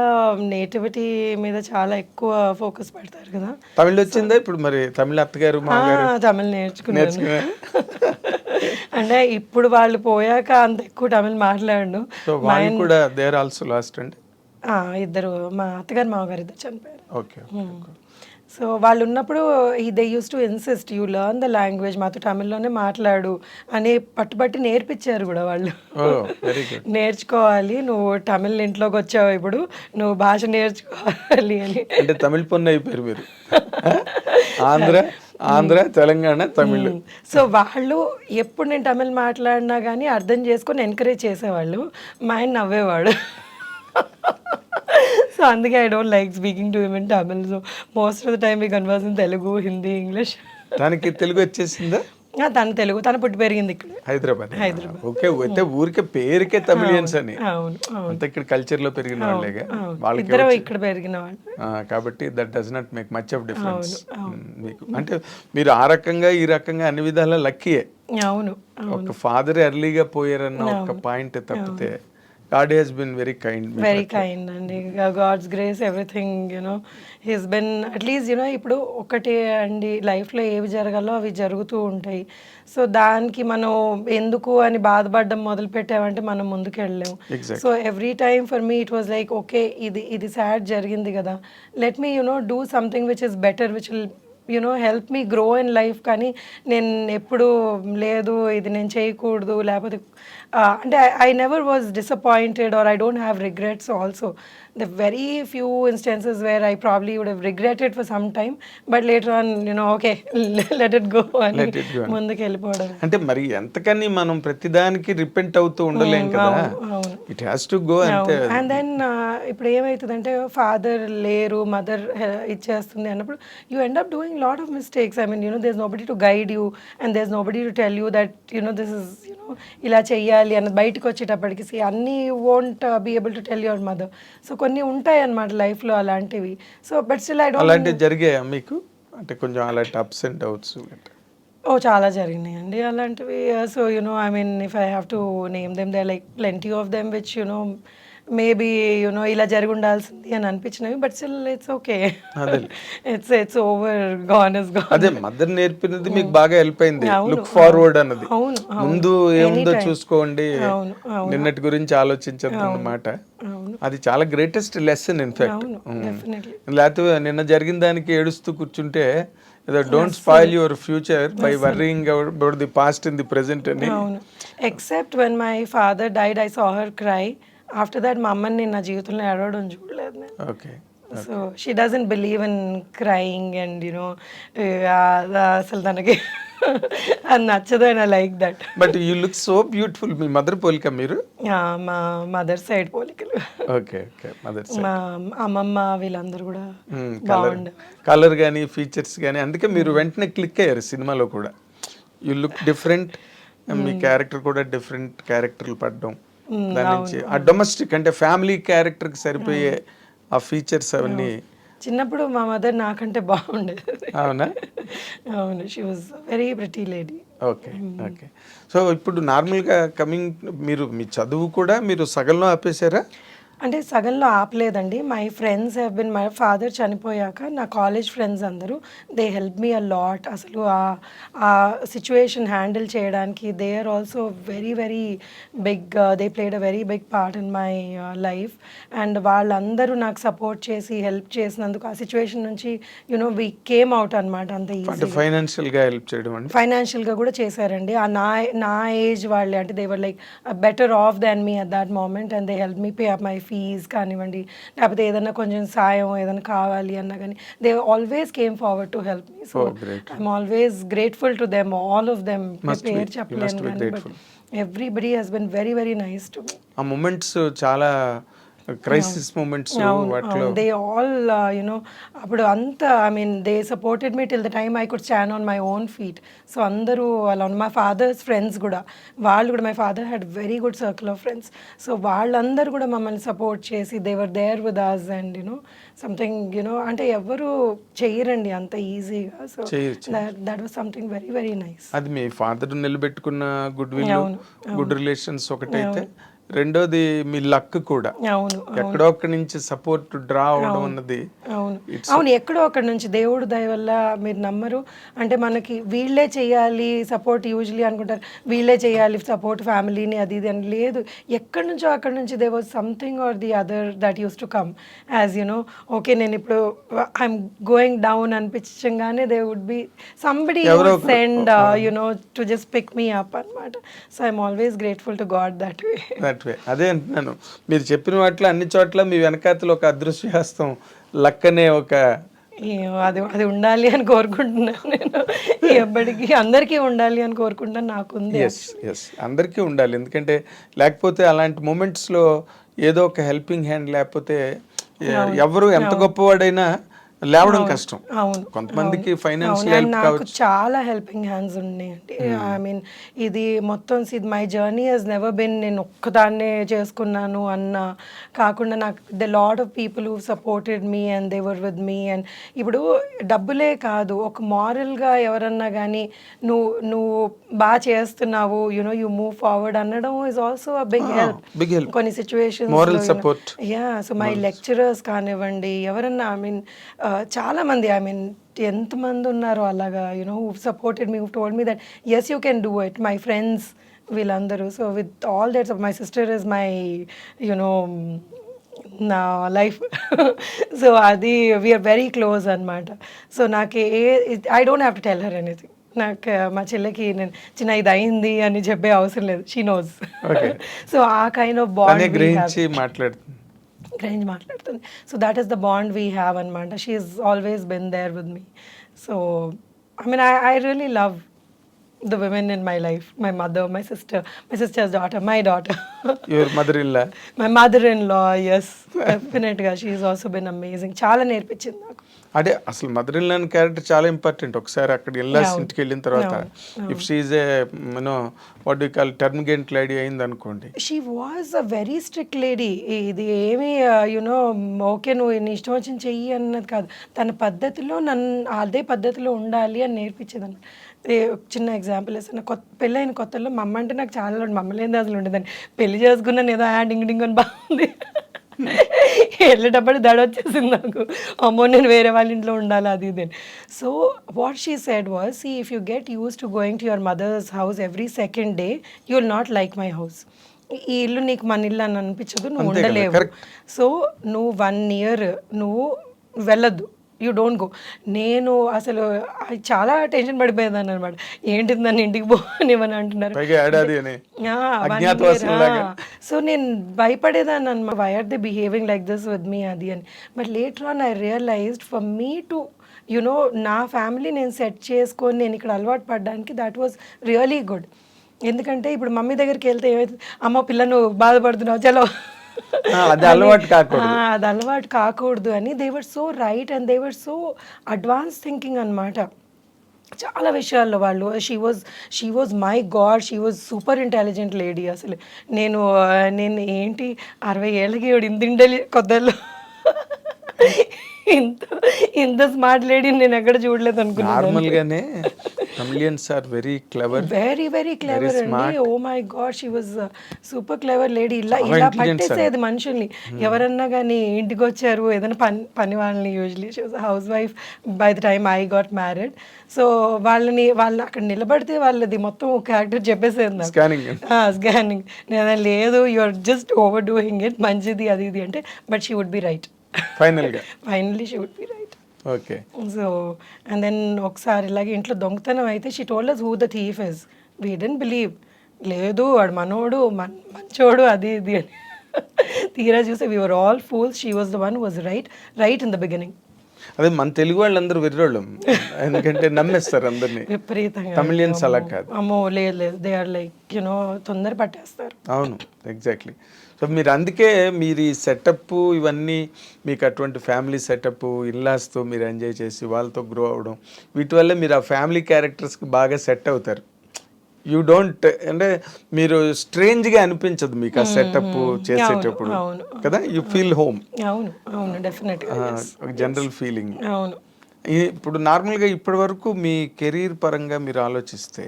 నేటివిటీ మీద చాలా ఎక్కువ ఫోకస్ పెడతారు కదా. తమిళ వచ్చిందా ఇప్పుడు? మరి తమిళ అత్తగారు తమిళ నేర్చుకున్నాను. అంటే ఇప్పుడు వాళ్ళు పోయాక అంత ఎక్కువ తమిళ మాట్లాడు. ఇద్దరు మా అత్తగారు మామగారు ఇద్దరు చనిపోయారు. సో వాళ్ళు ఉన్నప్పుడు they use to insist you learn the language, మాతో తమిళ్లోనే మాట్లాడు అని పట్టుబట్టి నేర్పించారు కూడా వాళ్ళు. నేర్చుకోవాలి, నువ్వు తమిళ్ ఇంట్లోకి వచ్చావు, ఇప్పుడు నువ్వు భాష నేర్చుకోవాలి అని. అంటే తమిళ పొన్న అయిపోయారు మీరు. ఆంధ్ర తెలంగాణ తమిళ్. సో వాళ్ళు ఎప్పుడు నేను తమిళ్ మాట్లాడినా కానీ అర్థం చేసుకొని ఎంకరేజ్ చేసేవాళ్ళు. మా ఆయన నవ్వేవాడు. సో అందుకే I don't like speaking to him in Tamil. So most of the time we converse in Telugu, Hindi, English. దానికి తెలుగు వచ్చేసిందా? తను తెలుగు, తను పుట్టి పెరిగింది ఇక్కడ హైదరాబాద్. ఓకే, అయితే ఊరికే పేరుకే తమిళియన్స్ అని, అంత ఇక్కడ కల్చర్ లో పెరిగిన వాళ్ళేగా, వాళ్ళకి ఇక్కడ పెరిగిన వాళ్ళు కాబట్టి that does not make much of difference మీకు. అంటే మీరు ఆ రకంగా ఈ రకంగా అన్ని విధాలా లక్కీయే. అవును, ఒక ఫాదర్ ఎర్లీగా పోయారన్న ఒక పాయింట్ తప్పితే God has been very kind. Very kind అండి. God's grace, everything, you know, he's been at least, you know, ఇప్పుడు ఒకటే అండి, లైఫ్లో ఏవి జరగాలో అవి జరుగుతూ ఉంటాయి. సో దానికి మనం ఎందుకు అని బాధపడడం మొదలు పెట్టామంటే మనం ముందుకు వెళ్ళలేము. So every time for me it was like okay, ఇది సాడ్ జరిగింది కదా, let me you know do something which is better, which will you know help me grow in life. కానీ నేను ఎప్పుడు లేదు ఇది నేను చేయకూడదు, లేకపోతే అంటే I never was disappointed or I don't have regrets also. The very few instances where I probably would have regretted for some time, but later on you know okay let it go అని ముందుకు వెళ్ళిపోవడం. అంటే మరి ఎంతకని మనం ప్రతిదానికి repent అవుతూ ఉండలేం కదా, ఇట్ హ్యాస్ టు గో అంతే. అండ్ దెన్ ఇప్పుడు ఏమవుతుందంటే ఫాదర్ లేరు, మదర్ ఇచ్చేస్తుంది అన్నప్పుడు you end up doing lot of mistakes. I mean you know there is nobody to guide you and there is nobody to tell you that you know this is you know ఇలా చెయ్యాలి అన్నది. బయటకు వచ్చేటప్పటికి అన్నీ won't be able to tell your mother. So కొన్ని ఉంటాయి అన్నమాట లైఫ్లో అలాంటివి. So but still I don't. అలాంటివి జరిగాయా మీకు? అంటే కొంచెం అలాంటి అప్స్ అండ్ డౌట్స్? చాలా జరిగినాయండి అలాంటివి. So you know I mean if I have to name them, they like plenty of them which you know maybe you know ఇలా జరిగి ఉండాల్సింది అని అనిపించినవి, but still it's okay, it's over, gone is gone. అదే mother నేర్పినది మీకు బాగా హెల్ప్ అయింది, లుక్ ఫార్వర్డ్ అన్నది. ముందు ఏముందో చూసుకోండి, నిన్నటి గురించి ఆలోచించద్దు అన్నమాట. అది చాలా గ్రేటెస్ట్ లెసన్ ఇన్ఫాక్ట్. లేకపోతే నిన్న జరిగిన దానికి ఏడుస్తూ కూర్చుంటే don't spoil your future by worrying about the past in the present అని. Except when my father died I saw her cry. After that మా అమ్మని నేను నా జీవితంలో ఏడవడం చూడలేదు నేను. Okay. So she doesn't believe in crying and you know అసలు తనకి అది నచ్చదు and I like that. But you look so beautiful. మీ మదర్ పోలిక మీరు? మా మదర్ సైడ్ పోలికలు. Okay okay, mother side. మా అమ్మమ్మ వీళ్ళందరూ కూడా బాగుండే, కలర్ కానీ ఫీచర్స్ కానీ, అందుకే మీరు వెంటనే క్లిక్ అయ్యారు సినిమాలో కూడా. You look different, me character కూడా డిఫరెంట్ క్యారెక్టర్లు పడడం. దాని నుంచి ఆ డొమెస్టిక్ అంటే ఫ్యామిలీ క్యారెక్టర్ కి సరిపోయే ఆ ఫీచర్స్ అవన్నీ. చిన్నప్పుడు మా మదర్ నాకంటే బాగుండేది. అవునా? అవును, she was very pretty lady. Okay, okay. So ఇప్పుడు నార్మల్గా మీరు మీ చదువు కూడా మీరు సగంలో ఆపేశారా? అంటే సగంలో ఆపలేదండి. My friends have been, my father చనిపోయాక నా కాలేజ్ ఫ్రెండ్స్ అందరూ they help me a lot. అసలు ఆ సిచ్యువేషన్ హ్యాండిల్ చేయడానికి they are also very very big, they played a very big part in my life. And వాళ్ళందరూ నాకు support చేసి help చేసినందుకు ఆ సిచ్యువేషన్ నుంచి యునో వి కేమ్ అవుట్ అనమాట. అంత అంటే ఈజీ ఫైనాన్షియల్ గా హెల్ప్ చేయడం అండి. ఫైనాన్షియల్గా కూడా చేశారండి. నా ఏజ్ వాళ్ళే, అంటే they were like better off than me at that moment and they help me pay up my fees కానివ్వండి, లేకపోతే ఏదైనా కొంచెం సాయం ఏదైనా కావాలి అన్నా కానీ they always came forward to help me. So I'm always grateful to them, all of them. పేరు చెప్పలేను కానీ but everybody has been very very nice to me. ఆ మూమెంట్స్ చాలా క్రైసిస్ మూమెంట్స్ వాటిలో దే ఆల్ యునో అప్పుడు అంతా I mean they supported me till the time I could stand on my own feet. So అందరూ అలా మా father's friends కూడా, వాళ్ళు కూడా, my father had very good circle of friends. So వాళ్ళందరూ కూడా మమ్మల్ని సపోర్ట్ చేసి they were there with us and you know something you know అంటే ఎవరు చెయ్యరండి అంత ఈజీగా. So that was something very very nice. అది మీ ఫాదర్ నిలబెట్టుకున్న గుడ్ విల్, గుడ్ రిలేషన్స్ ఒకటైతే, రెండోది మీ లక్ కూడా. ఎక్కడో ఒక్కడి నుంచి సపోర్ట్ డ్రా అవడం అన్నది. అవును, ఎక్కడో అక్కడ నుంచి దేవుడు దయ వల్ల. మీరు నమ్మరు, అంటే మనకి వీళ్ళే చేయాలి సపోర్ట్, యూజువలీ అనుకుంటారు వీళ్ళే చేయాలి సపోర్ట్ ఫ్యామిలీని అది ఇది అని. లేదు, ఎక్కడి నుంచో అక్కడ నుంచి they was something or the other that use to come as you know. Okay, నేను ఇప్పుడు ఐఎమ్ గోయింగ్ డౌన్ అనిపించగానే they would be somebody send you know to just pick me up అనమాట. So I'm always grateful to God that way. అదే అంటున్నాను, మీరు చెప్పిన వాటిలో అన్ని చోట్ల మీ వెనకాతలు ఒక అదృశ్య హస్తం, లక్ అనే ఒక అది ఉండాలి అని కోరుకుంటున్నాను నేను. ఎప్పటికీ అందరికీ ఉండాలి అని కోరుకుంటాను, నాకుంది. ఎస్ అందరికీ ఉండాలి. ఎందుకంటే లేకపోతే అలాంటి మూమెంట్స్లో ఏదో ఒక హెల్పింగ్ హ్యాండ్ లేకపోతే ఎవరు ఎంత గొప్పవాడైనా లేవడం కష్టం. అవును, కొంతమందికి ఫైనాన్షియల్ హెల్ప్ నాకు కావచ్చు. చాలా హెల్పింగ్ హ్యాండ్స్ ఉన్నాయండి. ఐ మీన్ ఇది మొత్తం my journey has never been నేను ఒక్కదాన్నే చేసుకున్నాను అన్న కాకుండా, నాకు the lot of people who supported me and they were with me. And ఇప్పుడు డబ్బులే కాదు, ఒక మారల్గా ఎవరన్నా కానీ నువ్వు బాగా చేస్తున్నావు, యునో యూ మూవ్ ఫార్వర్డ్ అనడం is also a big help కొన్ని situations. Moral support. So my lecturers కానివ్వండి, ఎవరన్నా ఐ మీన్ చాలా మంది, ఐ మీన్ ఎంతమంది ఉన్నారో అలాగా you know who supported me, who told me that yes you can do it. My friends వీళ్ళందరూ. So with all that my sister is my you know నా life. So అది వీఆర్ వెరీ క్లోజ్ అనమాట. So నాకు I don't have to tell her anything. నాకు మా చెల్లెకి నేను చిన్న ఇది అయింది అని చెప్పే అవసరం లేదు, షీ నోస్. సో ఆ కైండ్ ఆఫ్ బాండ్ గ్రహించి మాట్లాడుతుంది. So that is the bond we have అనమాట. She is always been there with me. So I mean I really love the women in my life, my mother, my sister's daughter, my daughter. Your mother-in-law? My mother-in-law, yes, definitely. She has also been amazing. చాలా నేర్పించింది నాకు. అదే అసలు mother in law character చాలా important. ఒకసారి అక్కడ ఇంటికి వెళ్ళిన తర్వాత if she is a you know what do you call termagant lady అయింది అనుకోండి. She was a very strict lady. ఇది ఏమి యునో ఓకే నువ్వు నీ ఇష్టం వచ్చింది చెయ్యి అన్నది కాదు, తన పద్ధతిలో నన్ను అదే పద్ధతిలో ఉండాలి అని నేర్పించేది అన్నమాట. చిన్న ఎగ్జాంపుల్ వేస్తాను, పెళ్ళైన కొత్తలో మా అమ్మ అంటే నాకు చాలా మమ్మల్ని అసలు ఉండేదాన్ని. పెళ్లి చేసుకున్నాను ఏదో డింగ్ డింగ్ అని బాగుంది, వెళ్ళేటప్పుడు దడ వచ్చేసింది నాకు, అమ్మో నేను వేరే వాళ్ళ ఇంట్లో ఉండాలి అది ఇది. So what she said was, see if you get use to going to your mother's house every second day you will not like my house. ఈ ఇల్లు నీకు మన ఇల్లు అని అనిపించదు, నువ్వు ఉండలేవు. సో నువ్వు 1 year నువ్వు వెళ్ళొద్దు, యూ డోంట్ గో. నేను అసలు చాలా టెన్షన్ పడిపోయేదాన్ని అనమాట, ఏంటిది నన్ను ఇంటికి పోనివని అంటున్నారు. సో నేను భయపడేదాన్ని అనమాట, why are they behaving like this with me అది అని. But later on I realized for me to you know నా ఫ్యామిలీ నేను సెట్ చేసుకొని నేను ఇక్కడ అలవాటు పడడానికి దట్ వాజ్ రియలీ గుడ్. ఎందుకంటే ఇప్పుడు మమ్మీ దగ్గరికి వెళ్తే ఏమైతే, అమ్మ పిల్లను బాధపడుతున్నావు చలో అది అలవాటు కాకూడదు అని they were so right and they were so advance thinking అనమాట. చాలా విషయాల్లో వాళ్ళు she was my God, she was super intelligent lady. అసలు నేను ఏంటి 60 ఏళ్ళకి ఇంత కొత్తలో ఇంత ఇంత స్మార్ట్ లేడీని నేను ఎక్కడ చూడలేదు అనుకున్నాను. నార్మల్ గానే chameleons are very clever, very clever అండి. Oh my God, she was super clever lady. ఇలా పట్టేసేది మనుషుల్ని. ఎవరన్నా కానీ ఇంటికి వచ్చారు ఏదైనా పని వాళ్ళని, usually she was house wife by the time I got married. So వాళ్ళు అక్కడ నిలబడితే వాళ్ళది మొత్తం క్యారెక్టర్ చెప్పేసేది నాకు. స్కానింగ్. నేను లేదు, you are just over doing it, మంచిది అది ఇది అంటే, but she would be right. Finally she would be right. Okay. So and then ఒకసారి ఇలాగే ఇంట్లో దొంగతనం అయితే she told us who the thief is. We didn't believe. లేదు వాడు మనోడు మంచోడు అది ఇది అని. తీరా చూస్తే we were all fools. She was the one who was right in the beginning. అదే మన తెలుగు వాళ్ళందరూ వెర్రోళ్ళం, ఎందుకంటే నమ్మేస్తారు అందరినీ. విపరీతంగా. తమిళియన్స్ అలా కాదు. అమ్మో లేదు, దే ఆర్ లైక్ తొందర పట్టేస్తారు. అవును, ఎగ్జాక్ట్లీ. సో మీరు అందుకే మీరు ఈ సెటప్ ఇవన్నీ మీకు అటువంటి ఫ్యామిలీ సెటప్ ఇన్లాస్తో మీరు ఎంజాయ్ చేసి వాళ్ళతో గ్రో అవ్వడం, వీటి వల్ల మీరు ఆ ఫ్యామిలీ క్యారెక్టర్స్కి బాగా సెట్ అవుతారు. యూ డోంట్ అంటే మీరు స్ట్రేంజ్గా అనిపించదు మీకు ఆ సెటప్ చేసేటప్పుడు కదా, యూ ఫీల్ హోమ్. అవును డెఫినెట్గా ఒక జనరల్ ఫీలింగ్. అవును. ఇప్పుడు నార్మల్గా ఇప్పటి వరకు మీ కెరీర్ పరంగా మీరు ఆలోచిస్తే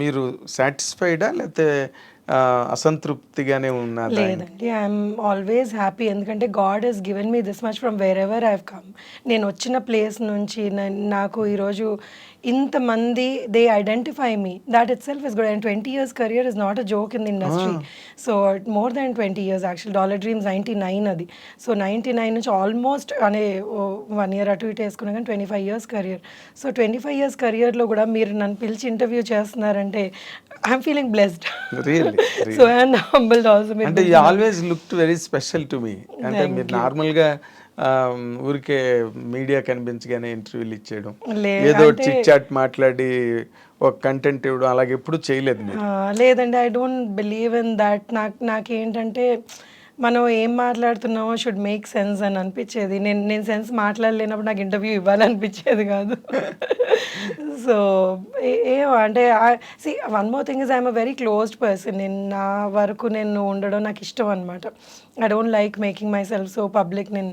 మీరు సాటిస్ఫైడా లేకపోతే అసంతృప్తిగానే ఉన్నదా? లేదండి, ఐఎమ్ ఆల్వేస్ హ్యాపీ. ఎందుకంటే God has given me this much from wherever I have come. నేను వచ్చిన ప్లేస్ నుంచి నాకు ఈరోజు ఇంతమంది they identify me, that itself is good. And 20 years career is not a joke in the industry. So more than 20 years actually. Dollar Dreams 99 అది. So 99 నుంచి almost అనే 1 year అటు ఇటు వేసుకున్నా కానీ 25 years career. సో 25 years careerలో కూడా మీరు నన్ను పిలిచి ఇంటర్వ్యూ చేస్తున్నారంటే I'm feeling blessed. So and humbled also. అంటే you always looked very special to me. అంటే మీరు నార్మల్గా ఊరికే మీడియా కనిపించగానే ఇంటర్వ్యూలు ఇచ్చేయడం, ఏదో చిట్ చాట్ మాట్లాడి ఒక కంటెంట్ ఇవ్వడం అలాగే ఎప్పుడు చేయలేదు మీరు? లేదండి, I don't believe in that. నాకేంటంటే మనం ఏం మాట్లాడుతున్నామో షుడ్ మేక్ సెన్స్ అని అనిపించేది. నేను సెన్స్ మాట్లాడలేనప్పుడు నాకు ఇంటర్వ్యూ ఇవ్వాలనిపించేది కాదు. సో అంటే one more thing is I'm a very closed person. నేను నా వరకు నేను ఉండడం నాకు ఇష్టం అనమాట. I don't like making my self so public. నేను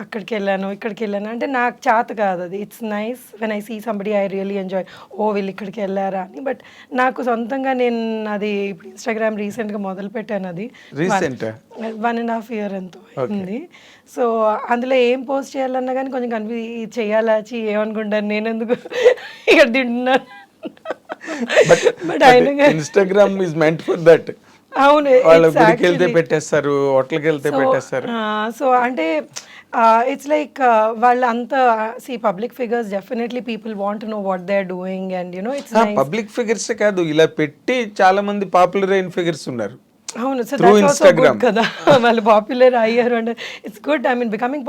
అక్కడికి వెళ్ళాను ఇక్కడికి వెళ్ళాను అంటే నాకు చేత కాదు అది. It's nice when I see somebody I really enjoy, oh వీళ్ళు ఇక్కడికి వెళ్ళారా అని. బట్ నాకు సొంతంగా నేను అది ఇప్పుడు ఇన్స్టాగ్రామ్ రీసెంట్గా మొదలు పెట్టాను. అది 1.5 year ఎంతో అయింది. సో అందులో ఏం పోస్ట్ చేయాలన్నా కానీ కొంచెం చేయాలా ఏమనుకుంటాను నేను ఎందుకు ఇక్కడ తింటున్నాను. But Instagram is meant for that. అవును, వాళ్ళు గుడికి వెళ్తే పెట్టేస్తారు, హోటల్కి వెళ్తే పెట్టేస్తారు. సో అంటే ఇట్స్ లైక్ వాళ్ళంతా public figures, definitely people want to know what they are doing and it's public figures కాదు, ఇలా పెట్టి చాలా మంది పాపులర్ అయిన ఫిగర్స్ ఉన్నారు. అవును, సో దట్స్ ఆల్సో గుడ్ కదా. వాళ్ళు పాపులర్ అయ్యారు అంటే it's good. I mean becoming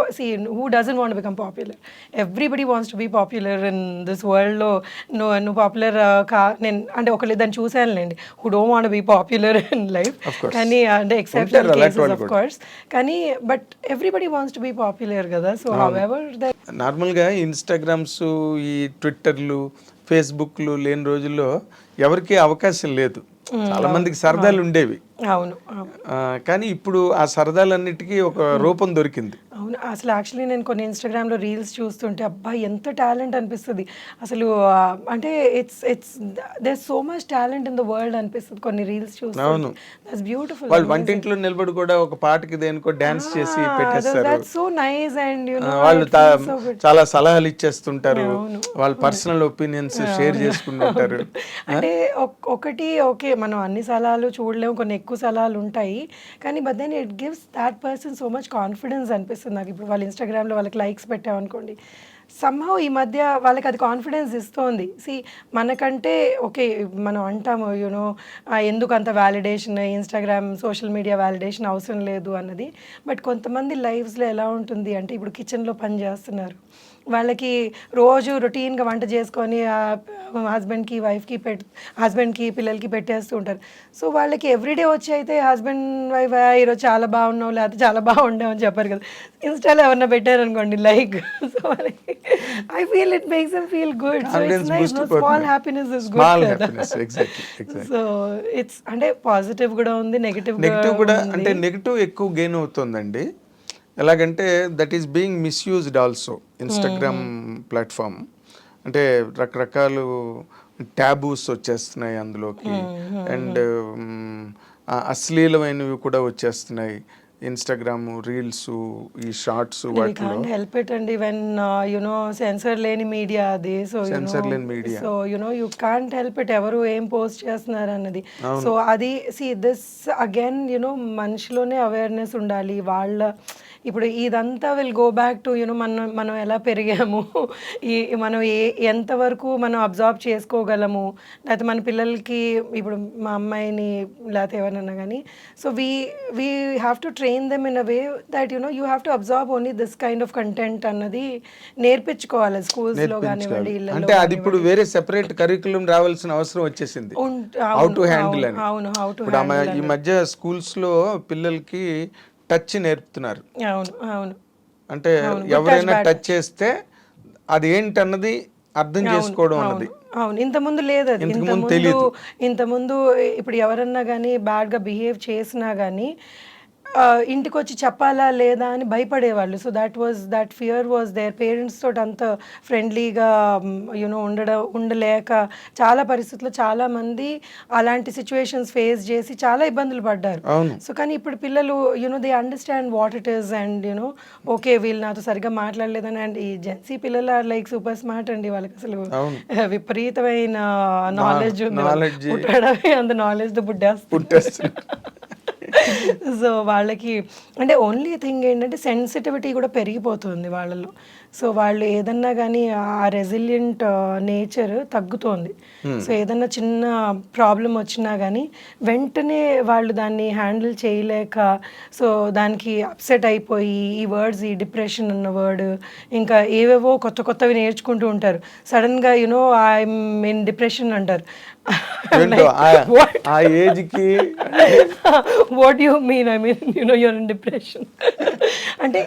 who doesn't want become popular? Everybody wants to be popular in this వరల్డ్లో. నువ్వు పాపులర్ నేను అంటే ఒకళ్ళు దాన్ని చూసానులేండి who don't want be popular in life. కానీ అంటే ఎక్సెప్షనల్ కేసెస్ ఆఫ్ కోర్స్, కానీ but everybody wants to be popular కదా. సో హౌఎవర్ నార్మల్గా ఇన్స్టాగ్రామ్స్, ఈ ట్విట్టర్లు, ఫేస్బుక్లు లేని రోజుల్లో ఎవరికి అవకాశం లేదు. చాలా మందికి సరదాలు ఉండేవి. అవును, కానీ ఇప్పుడు ఆ సరదాలన్నిటికీ ఒక రూపం దొరికింది. అవును, అసలు యాక్చువల్లీ నేను కొన్ని ఇన్స్టాగ్రామ్లో రీల్స్ చూస్తుంటే అబ్బా ఎంత టాలెంట్ అనిపిస్తుంది అసలు. అంటే it's there so much talent in the world అనిపిస్తుంది కొన్ని రీల్స్ చూస్తుంటే. అవును, దట్స్ బ్యూటిఫుల్. వాళ్ళు వంటింట్లో నిలబడి కూడా ఒక పాటకి దేనికో డాన్స్ చేసి పెట్టేస్తారు. That's so nice. అండ్ వాళ్ళు చాలా సలహాలు ఇచ్చేస్తుంటారు, వాళ్ళ పర్సనల్ ఒపీనియన్స్ షేర్ చేసుకుంటుంటారు. అంటే ఒకటి ఓకే, మనం అన్ని సలహాలు చూడలేము, కొన్ని ఎక్కువ సలహాలు ఉంటాయి, కానీ but then it gives that person so much confidence అనిపిస్తుంది నాకు. ఇప్పుడు వాళ్ళు ఇన్స్టాగ్రామ్లో వాళ్ళకి లైక్స్ పెట్టామనుకోండి, సమ్హౌ ఈ మధ్య వాళ్ళకి అది కాన్ఫిడెన్స్ ఇస్తోంది. మనకంటే ఓకే మనం అంటాము ఎందుకు అంత validation, Instagram social media validation అవసరం లేదు అన్నది. బట్ కొంతమంది లైఫ్స్లో ఎలా ఉంటుంది అంటే ఇప్పుడు కిచెన్లో పని చేస్తున్నారు, వాళ్ళకి రోజు రొటీన్గా వంట చేసుకొని హస్బెండ్కి వైఫ్కి హస్బెండ్కి పిల్లలకి పెట్టేస్తూ ఉంటారు. సో వాళ్ళకి ఎవ్రీడే వచ్చి అయితే హస్బెండ్ వైఫ్ ఈరోజు చాలా బాగున్నావు లేకపోతే చాలా బాగుండావు అని చెప్పారు కదా. ఇన్స్టాలో ఎవరన్నా పెట్టారనుకోండి లైక్, సో వాళ్ళకి I feel it makes them feel good. So Confidence it's nice. boost No, అయిపోతుంది. small happiness is good. Small కదా. happiness, exactly. So it's అంటే పాజిటివ్ కూడా ఉంది, నెగటివ్ నెగిటివ్ కూడా అంటే నెగిటివ్ ఎక్కువ గెయిన్ అవుతుందండి. ఎలాగంటే that is being misused also Instagram platform. అంటే రకరకాలు ట్యాబూస్ వచ్చేస్తున్నాయి అందులోకి, అండ్ అశ్లీలమైనవి కూడా వచ్చేస్తున్నాయి. ఇన్స్టాగ్రామ్ రీల్స్, ఈ షార్ట్స్, వాటిలో can't help it అండి when సెన్సర్ లేని మీడియా అది. సో సెన్సర్ లేని media. So you can't help it ఎవరు ఏం పోస్ట్ చేస్తున్నారు అన్నది. సో అది దిస్ అగైన్ మనిషిలోనే అవేర్నెస్ ఉండాలి. వాళ్ళ ఇప్పుడు ఇదంతా విల్ గో బ్యాక్ టు మనం ఎలా పెరిగాము, మనం ఎంతవరకు మనం అబ్జర్వ్ చేసుకోగలము, లేకపోతే మన పిల్లలకి ఇప్పుడు మా అమ్మాయిని లేకపోతే ఎవరన్నా కానీ. So we have to train them in a way that you have to observe only this kind of content అన్నది నేర్పించుకోవాలి స్కూల్స్లో కానివ్వండి, ఇళ్ళలో. అంటే అది ఇప్పుడు వేరే సెపరేట్ కరికులం రావాల్సిన అవసరం వచ్చేసింది. హౌ టు హ్యాండిల్ అని. అవును, హౌ టు ఇప్పుడు ఈ మధ్య స్కూల్స్ లో పిల్లలకి టచ్ నేర్పుతున్నారు. అవును. అంటే ఎవరైనా టచ్ చేస్తే అది ఏంటన్నది అర్థం చేసుకోవడం అన్నది. అవును, ఇంతకుముందు లేదు అది. ఇంతకుముందు ఇప్పుడు ఎవరన్నా కానీ బ్యాడ్గా బిహేవ్ చేసినా కానీ ఇంటికి వచ్చి చెప్పాలా లేదా అని భయపడేవాళ్ళు. So that fear was there. Parents తోటి అంత ఫ్రెండ్లీగా ఉండలేక చాలా పరిస్థితుల్లో చాలా మంది అలాంటి సిచ్యువేషన్స్ ఫేస్ చేసి చాలా ఇబ్బందులు పడ్డారు. సో కానీ ఇప్పుడు పిల్లలు they understand what it is and okay వీళ్ళు నాతో సరిగ్గా మాట్లాడలేదని. అండ్ ఈ జెన్సీ పిల్లలు ఆర్ లైక్ సూపర్ స్మార్ట్ అండి. వాళ్ళకి అసలు విపరీతమైన నాలెడ్జ్ ఉంది. పుట్టడమే అంత నాలెడ్జ్ పుట్టేస్తుంది. సో వాళ్ళకి అంటే ఓన్లీ థింగ్ ఏంటంటే సెన్సిటివిటీ కూడా పెరిగిపోతుంది వాళ్ళలో. సో వాళ్ళు ఏదన్నా కానీ ఆ రెసిలియంట్ నేచర్ తగ్గుతోంది. సో ఏదన్నా చిన్న ప్రాబ్లం వచ్చినా కానీ వెంటనే వాళ్ళు దాన్ని హ్యాండిల్ చేయలేక సో దానికి అప్సెట్ అయిపోయి ఈ వర్డ్స్, ఈ డిప్రెషన్ అన్న వర్డ్, ఇంకా ఏవేవో కొత్తవి నేర్చుకుంటూ ఉంటారు. సడన్గా ఐఎమ్ ఇన్ డిప్రెషన్ అంటారు. ఆ ఏజ్కి what you mean? I mean you're in depression అంటే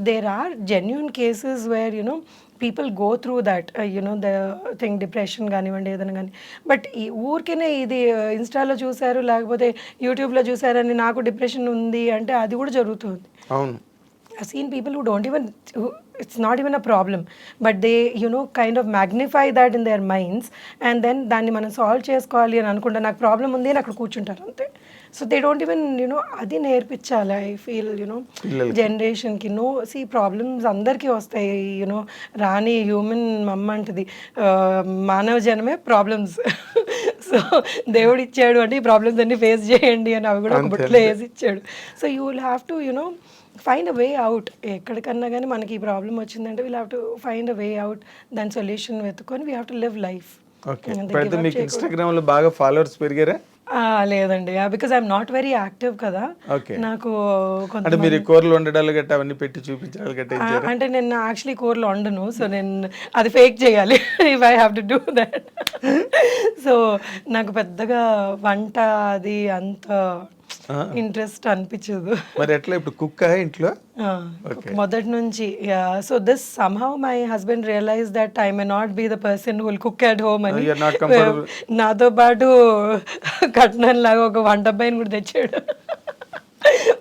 there are genuine cases where people go through that the thing, depression కానివ్వండి ఏదైనా కానీ. బట్ ఈ ఊరికేనే ఇది ఇన్స్టాలో చూసారు లేకపోతే యూట్యూబ్లో చూసారని నాకు డిప్రెషన్ ఉంది అంటే అది కూడా జరుగుతుంది. అవును. I've seen people who don't even, it's not even a problem, but they kind of magnify that in their minds, and then దాన్ని మనం సాల్వ్ చేసుకోవాలి అని అనుకుంటా నాకు ప్రాబ్లం ఉంది అని అక్కడ కూర్చుంటారు అంతే. సో దే డోంట్ ఈవెన్ అది నేర్పించాలి. ఐ ఫీల్ జనరేషన్కి ప్రాబ్లమ్స్ అందరికీ వస్తాయి. రాని హ్యూమన్ మమ్మ అంటది మానవ జనమే ప్రాబ్లమ్స్. సో దేవుడు ఇచ్చాడు అంటే ఈ ప్రాబ్లమ్స్ అన్ని ఫేస్ చేయండి అని అవి కూడా ఒక బుట్లో వేసి ఇచ్చాడు. So you will have to find a way out. ఎక్కడికన్నా కానీ మనకి ఈ ప్రాబ్లం వచ్చిందంటే we'll have to find a way out, దాని సొల్యూషన్ వెతుకొని we have to live life. మీకు ఇన్స్టాగ్రామ్ లో బాగా ఫాలోవర్స్ పెరిగారా? లేదండి, because I'm not very active కదా. నాకు అంటే మీరు కూరలు వండడాలు గట్ట అవన్నీ పెట్టి చూపించాలి గట్ట అంటే నేను యాక్చువల్లీ కూరలు వండను. సో నేను అది ఫేక్ చేయాలి if I have to do that. So నాకు పెద్దగా వంట అది అంత ఇంట్రెస్ట్ అనిపించదు. మరి ఎట్లా ఇప్పుడు కుక్ ఇంట్లో మొదటి నుంచి. So this somehow my husband realize that I may not be the person who will cook at home అని నాతో పాటు కట్నం లాగా ఒక వంట అబ్బాయిని కూడా తెచ్చాడు.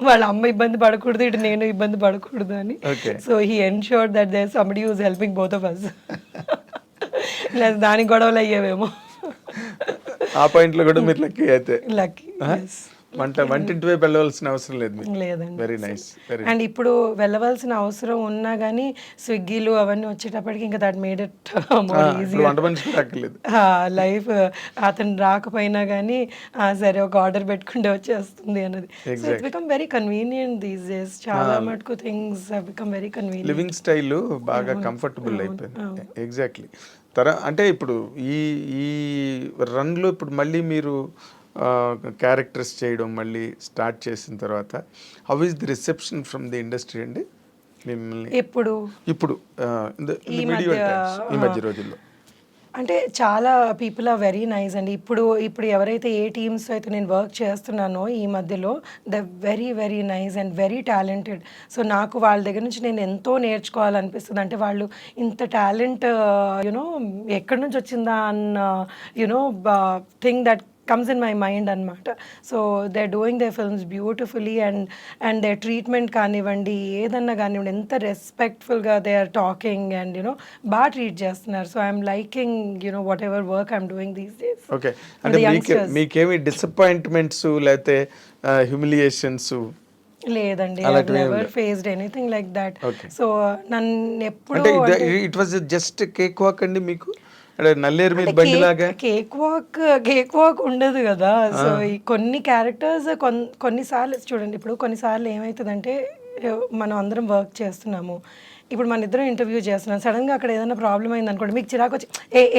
వాళ్ళ అమ్మ ఇబ్బంది పడకూడదు, ఇటు నేను ఇబ్బంది పడకూడదు అని. So he ensured that there somebody who is helping both of us. లేదా దానికి గొడవలు అయ్యేవేమో. ఆ పాయింట్లో కూడా మీరు లక్కీ అయితే. లక్కీ. వంటింటి వైపు వెళ్ళవలసిన అవసరం లేదు. లేదండి. Very nice. అండ్ ఇప్పుడు వెళ్ళవలసిన అవసరం ఉన్నా కానీ స్విగ్గీలు అవన్నీ వచ్చేటప్పటికి ఇంకా that made it more easy. Life అతను రాకపోయినా కానీ సరే ఒక ఆర్డర్ పెట్టుకుంటే వచ్చేస్తుంది అన్నది. So it's become very convenient these days. చాలా మటుకు things have become very convenient. Living style బాగా కంఫర్టబుల్ అయిపోయింది. ఎగ్జాక్ట్లీ. అంటే ఇప్పుడు ఈ రన్లో ఇప్పుడు మళ్ళీ మీరు క్యారెక్టర్స్ చేయడం మళ్ళీ స్టార్ట్ చేసిన తర్వాత how is the reception from the industry అండి మిమ్మల్ని ఇప్పుడు ఈ మధ్య రోజుల్లో? అంటే చాలా పీపుల్ ఆర్ వెరీ నైస్ అండి. ఇప్పుడు ఎవరైతే ఏ టీమ్స్‌తో అయితే నేను వర్క్ చేస్తున్నానో ఈ మధ్యలో, they very very nice and very talented. So నాకు వాళ్ళ దగ్గర నుంచి నేను ఎంతో నేర్చుకోవాలనిపిస్తది. అంటే వాళ్ళు ఇంత టాలెంట్ ఎక్కడి నుంచి వచ్చిందా అన్న thing that comes in my mind అనమాట. So they are doing their films beautifully and their treatment కానివ్వండి, ఏదన్నా కానివ్వండి, ఎంత రెస్పెక్ట్ఫుల్గా దే ఆర్ టాకింగ్ అండ్ బాగా ట్రీట్ చేస్తున్నారు. So I'm liking whatever work I'm doing these days. Okay, అంటే మీకేమి డిసప్పాయింట్మెంట్స్ లేకపోతే హ్యూమిలియేషన్స్? లేదండి, I never faced anything like that. So నన్ను ఎప్పుడు అంటే it was just cake walk అండి మీకు, అంటే నల్లేరు మీద బండి లాగా? కేక్ వాక్ ఉండదు కదా. సో ఈ కొన్ని క్యారెక్టర్స్ కొన్నిసార్లు చూడండి, ఇప్పుడు కొన్నిసార్లు ఏమవుతుందంటే మనం అందరం వర్క్ చేస్తున్నాము, ఇప్పుడు మన ఇద్దరం ఇంటర్వ్యూ చేస్తున్నాం, సడన్గా అక్కడ ఏదైనా ప్రాబ్లం అయింది అనుకోండి, మీకు చిరాకు వచ్చి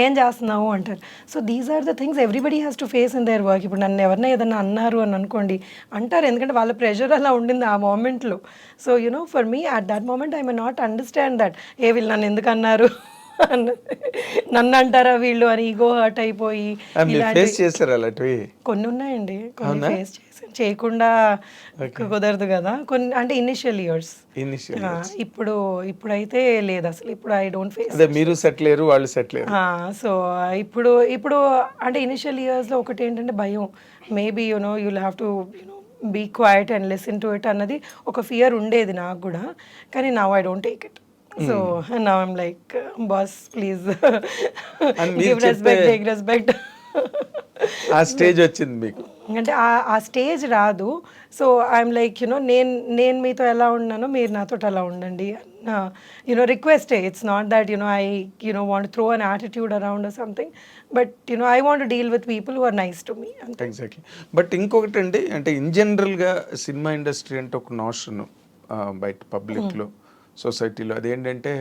ఏం చేస్తున్నావు అంటారు. So these are the things everybody has to face in their work. ఇప్పుడు నన్ను ఎవరైనా ఏదైనా అన్నారు అని అనుకోండి, అంటారు, ఎందుకంటే వాళ్ళ ప్రెషర్ అలా ఉండింది ఆ మూమెంట్లో. So for me at that moment I may not understand that వీళ్ళు నన్ను ఎందుకు అన్నారు, నన్ను అంటారా వీళ్ళు అని ఈగో హర్ట్ అయిపోయి కొన్ని ఉన్నాయండి. కొన్ని ఫేస్ చేసాను, చేయకుండా కుదరదు కదా కొన్ని, అంటే ఇనిషియల్ ఇయర్స్. ఇప్పుడైతే లేదు అసలు. ఇప్పుడు ఐ డోంట్ ఫేస్. మీరు సెటిల్ అయ్యారు, వాళ్ళు సెటిల్ అయ్యారు. సో ఇప్పుడు అంటే ఇనిషియల్ ఇయర్స్లో ఒకటి ఏంటంటే భయం, maybe you'll have to be quiet and listen to it అన్నది ఒక ఫియర్ ఉండేది నాకు కూడా. కానీ now I don't take it. So now I'm like, boss, please give respect, take respect. ఆ స్టేజ్ వచ్చింది మీకు? అంటే ఆ స్టేజ్ రాదు. సో ఐఎమ్ లైక్ నేను మీతో ఎలా ఉన్నానో మీరు నాతో అలా ఉండండి రిక్వెస్టే. It's not that I want throw an attitude around something, but I want deal with people who are nice to me. Exactly. But ఇంకొకటి అండి, అంటే ఇన్ జనరల్గా సినిమా ఇండస్ట్రీ అంటే ఒక నోషన్ బయట పబ్లిక్లో, సొసైటీలో, అదేంటంటే